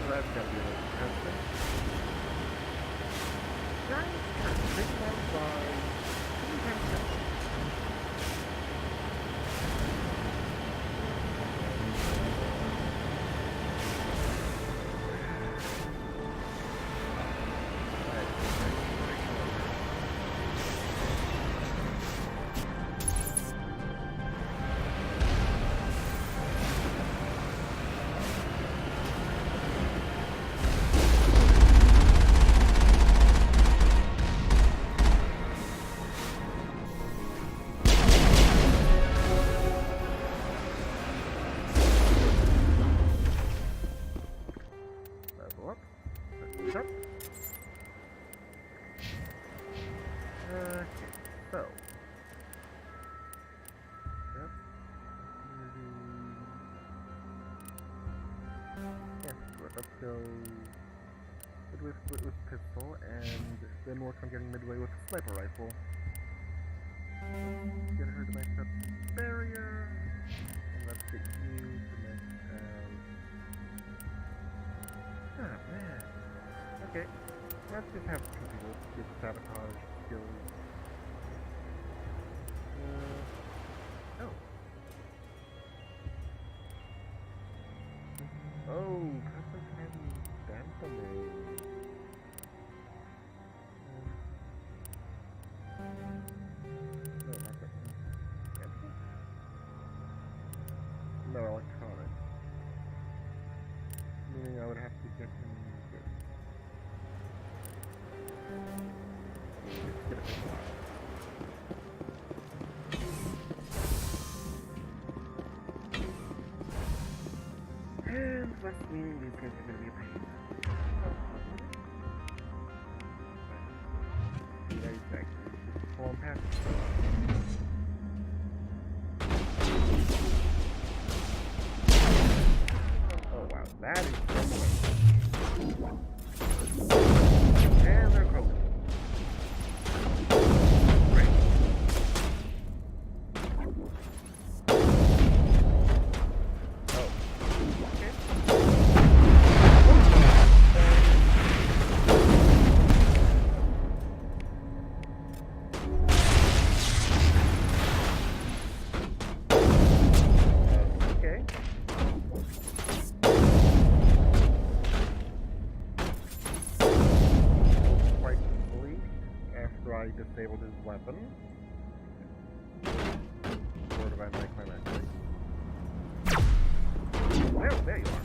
A: that's gotta be a little interesting. Giant big one by 2 times 10. Let's go with pistol, and then work on getting midway with the sniper rifle. Get her to make that barrier, and let's get you to make ah man. Okay, let's just have 2 people with sabotage skills. Oh. Oh, Pepper can dance on me. No, not that one. Dancing? No, electronic. Meaning I would have to get him good. Let's get a big one. And that's meaning these guys are gonna be a pain. Yeah, exactly. Pull them past. Oh wow, that is so much. And they're close. Great. I disabled his weapon. Or did I make my magic? Well, there you are.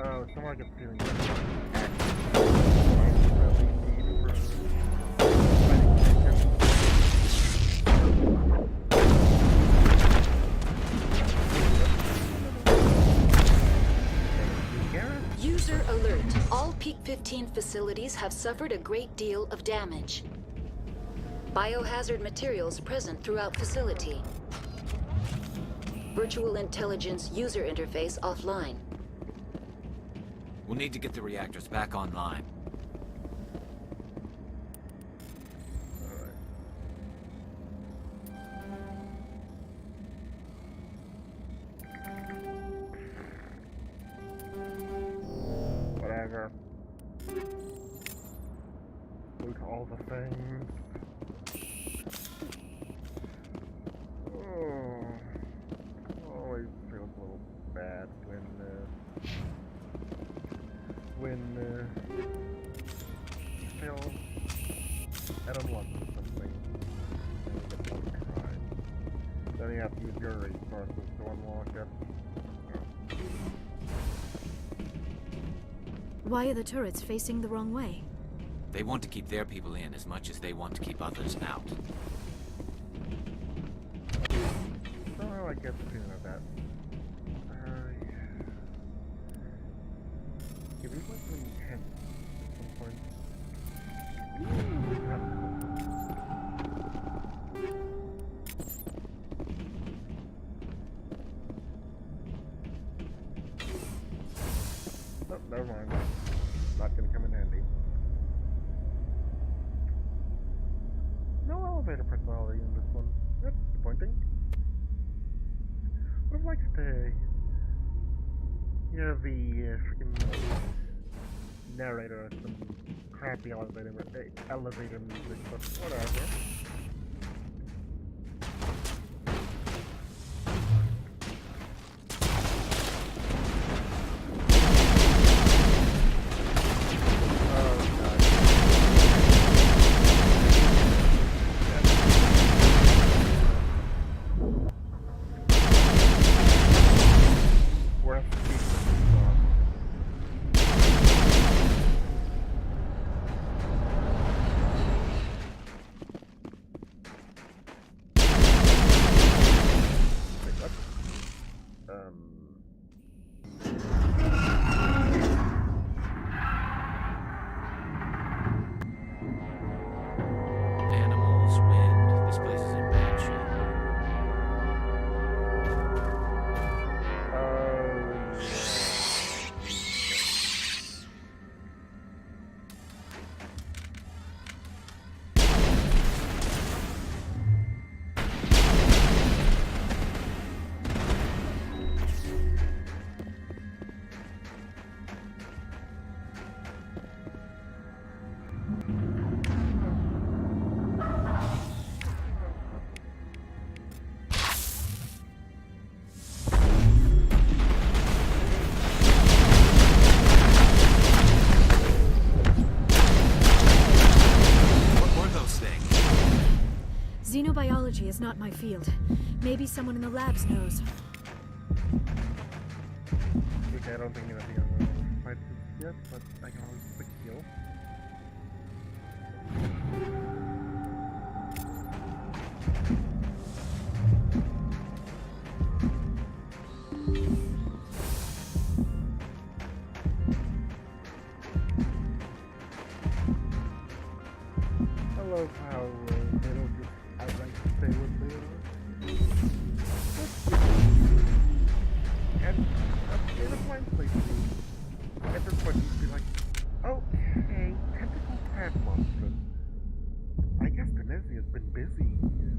A: Oh, somehow I get the feeling that
I: User alert. All Peak 15 facilities have suffered a great deal of damage. Biohazard materials present throughout facility. Virtual intelligence user interface offline.
E: We'll need to get the reactors back online.
A: Whatever. Loot all the things. Oh, always feels a little bad when fail at unlocking something. Then you have to use your resources to unlock it.
K: Why are the turrets facing the wrong way?
E: They want to keep their people in as much as they want to keep others out.
A: Somehow I get the feeling of that. Give me like an intent at some point. Oh, never mind. Not gonna come in handy. No elevator personality in this one. That's disappointing. just hear the freaking narrator and some crappy elevator music, but whatever.
E: Animals, wind. This place is in bad shape.
K: Xenobiology is not my field. Maybe someone in the labs knows.
A: Okay, I don't think anything on the fight yet, but I can always quick heal. I love how they don't just outright say what they are. And in a blind place, at this point you'd be like, okay, tentacle plant monster. I guess Benezia's been busy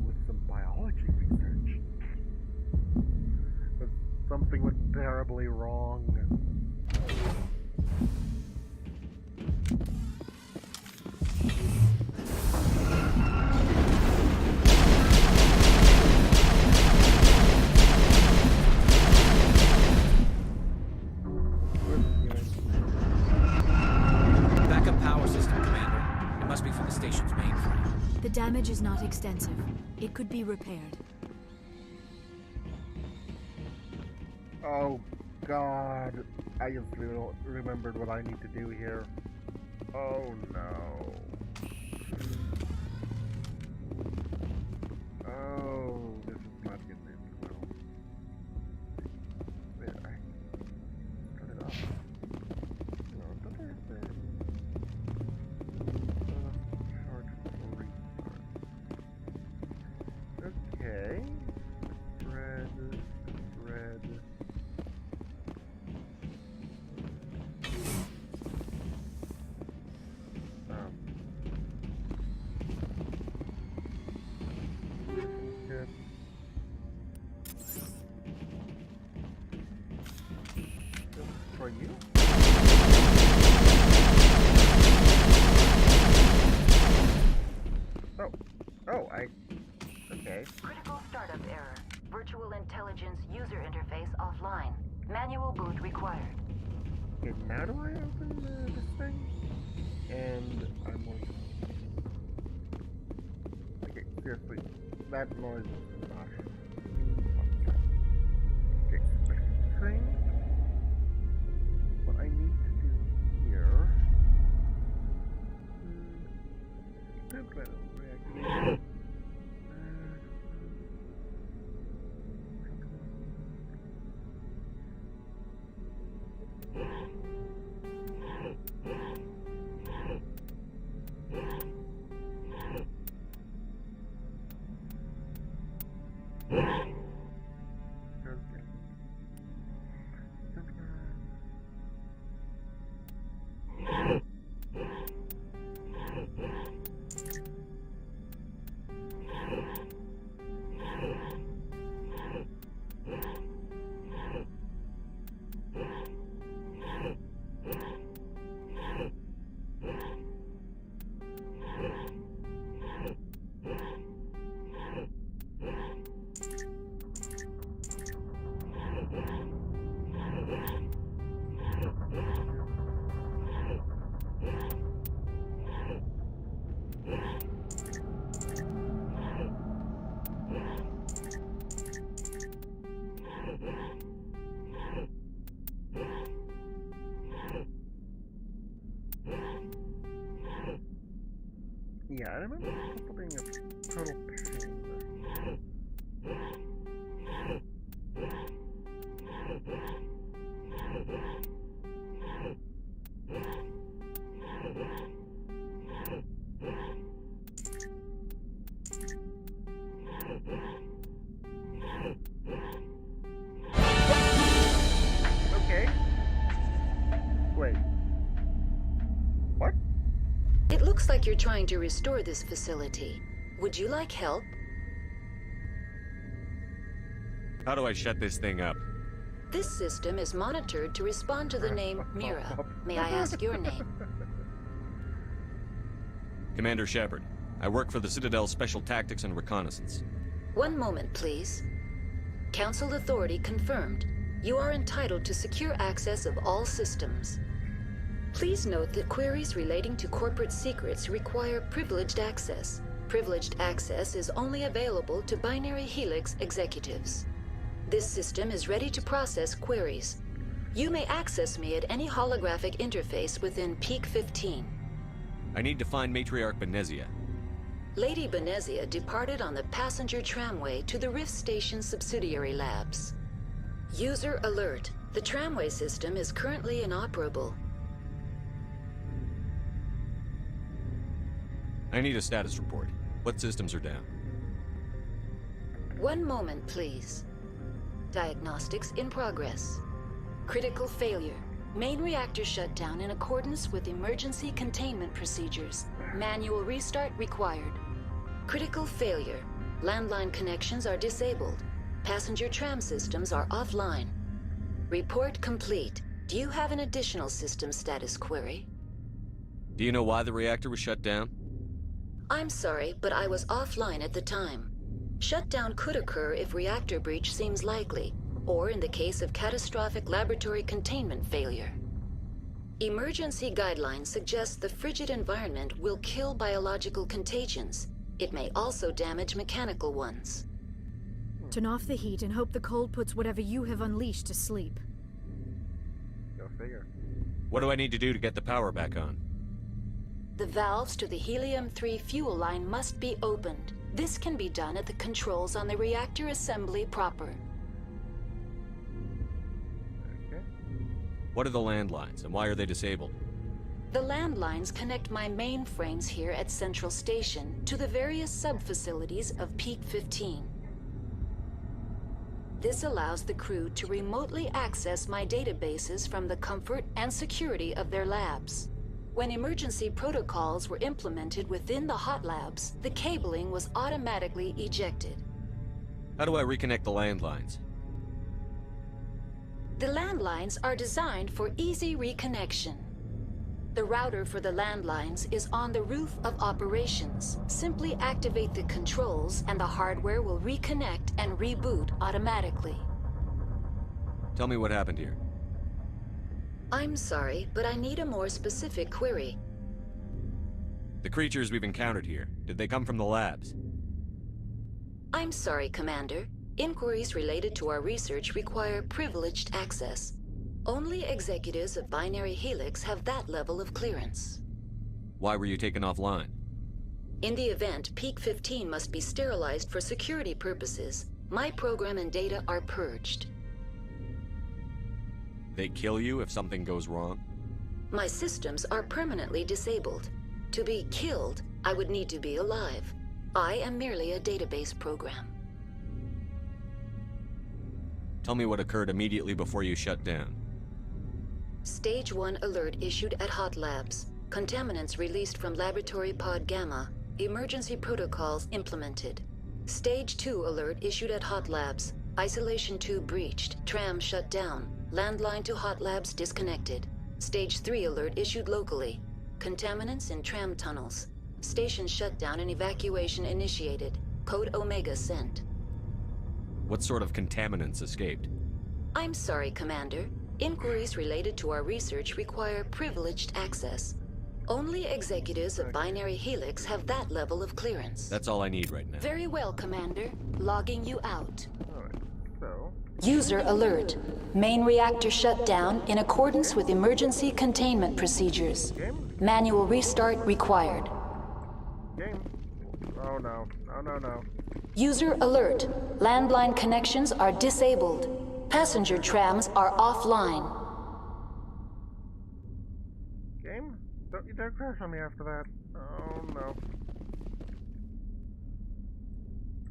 A: with some biology research. But something went terribly wrong.
E: Backup power system, Commander. It must be from the station's mainframe.
K: The damage is not extensive. It could be repaired.
A: Oh God, I just remembered what I need to do here. Oh no. Oh, this is not good news. No. Wait, I turn it off. No, don't I have to charge for restart? Okay. Red. Good. For you? Okay.
I: Critical startup error. Virtual intelligence user interface offline. Manual boot required.
A: Okay, now do I open this thing? And I'm going to... Okay, seriously, that noise is not... Okay, I think what I need to do here... I'm trying to reactivate. Yeah, I remember people being a total pain. Okay. Wait. What?
I: It looks like you're trying to restore this facility. Would you like help?
C: How do I shut this thing up?
I: This system is monitored to respond to the name Mira. May I ask your name?
C: Commander Shepard. I work for the Citadel Special Tactics and Reconnaissance.
I: One moment, please. Council authority confirmed. You are entitled to secure access of all systems. Please note that queries relating to corporate secrets require privileged access. Privileged access is only available to Binary Helix executives. This system is ready to process queries. You may access me at any holographic interface within Peak 15.
C: I need to find Matriarch Benezia.
I: Lady Benezia departed on the passenger tramway to the Rift Station subsidiary labs. User alert. The tramway system is currently inoperable.
C: I need a status report. What systems are down?
I: One moment, please. Diagnostics in progress. Critical failure. Main reactor shut down in accordance with emergency containment procedures. Manual restart required. Critical failure. Landline connections are disabled. Passenger tram systems are offline. Report complete. Do you have an additional system status query?
C: Do you know why the reactor was shut down?
I: I'm sorry, but I was offline at the time. Shutdown could occur if reactor breach seems likely, or in the case of catastrophic laboratory containment failure. Emergency guidelines suggest the frigid environment will kill biological contagions. It may also damage mechanical ones.
K: Turn off the heat and hope the cold puts whatever you have unleashed to sleep.
A: Go figure.
C: What do I need to do to get the power back on?
I: The valves to the helium-3 fuel line must be opened. This can be done at the controls on the reactor assembly proper.
A: Okay.
C: What are the landlines, and why are they disabled?
I: The landlines connect my mainframes here at Central Station to the various sub-facilities of Peak 15. This allows the crew to remotely access my databases from the comfort and security of their labs. When emergency protocols were implemented within the hot labs, the cabling was automatically ejected.
C: How do I reconnect the landlines?
I: The landlines are designed for easy reconnection. The router for the landlines is on the roof of operations. Simply activate the controls and the hardware will reconnect and reboot automatically.
C: Tell me what happened here.
I: I'm sorry, but I need a more specific query.
C: The creatures we've encountered here, did they come from the labs?
I: I'm sorry, Commander. Inquiries related to our research require privileged access. Only executives of Binary Helix have that level of clearance.
C: Why were you taken offline?
I: In the event, Peak 15 must be sterilized for security purposes. My program and data are purged.
C: They kill you if something goes wrong?
I: My systems are permanently disabled. To be killed, I would need to be alive. I am merely a database program.
C: Tell me what occurred immediately before you shut down.
I: Stage 1 alert issued at Hot Labs. Contaminants released from Laboratory Pod Gamma. Emergency protocols implemented. Stage 2 alert issued at Hot Labs. Isolation tube breached. Tram shut down. Landline to Hot Labs disconnected. Stage 3 alert issued locally. Contaminants in tram tunnels. Station shutdown and evacuation initiated. Code Omega sent.
C: What sort of contaminants escaped?
I: I'm sorry, Commander. Inquiries related to our research require privileged access. Only executives of Binary Helix have that level of clearance.
C: That's all I need right now.
I: Very well, Commander. Logging you out.
A: Alright, so...
I: User alert. Main reactor shut down in accordance with emergency containment procedures. Manual restart required.
A: Game. Oh no. No, no, no.
I: User alert. Landline connections are disabled. Passenger trams are offline.
A: Game? Don't you dare crash on me after that. Oh no.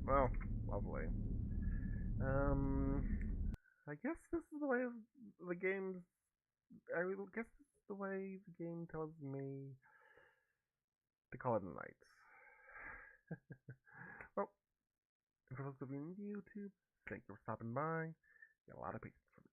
A: Well, lovely. I guess this is the way the game. I guess this is the way the game tells me to call it a night. Well, for those of you on YouTube, thank you for stopping by. Got a lot of patience for me.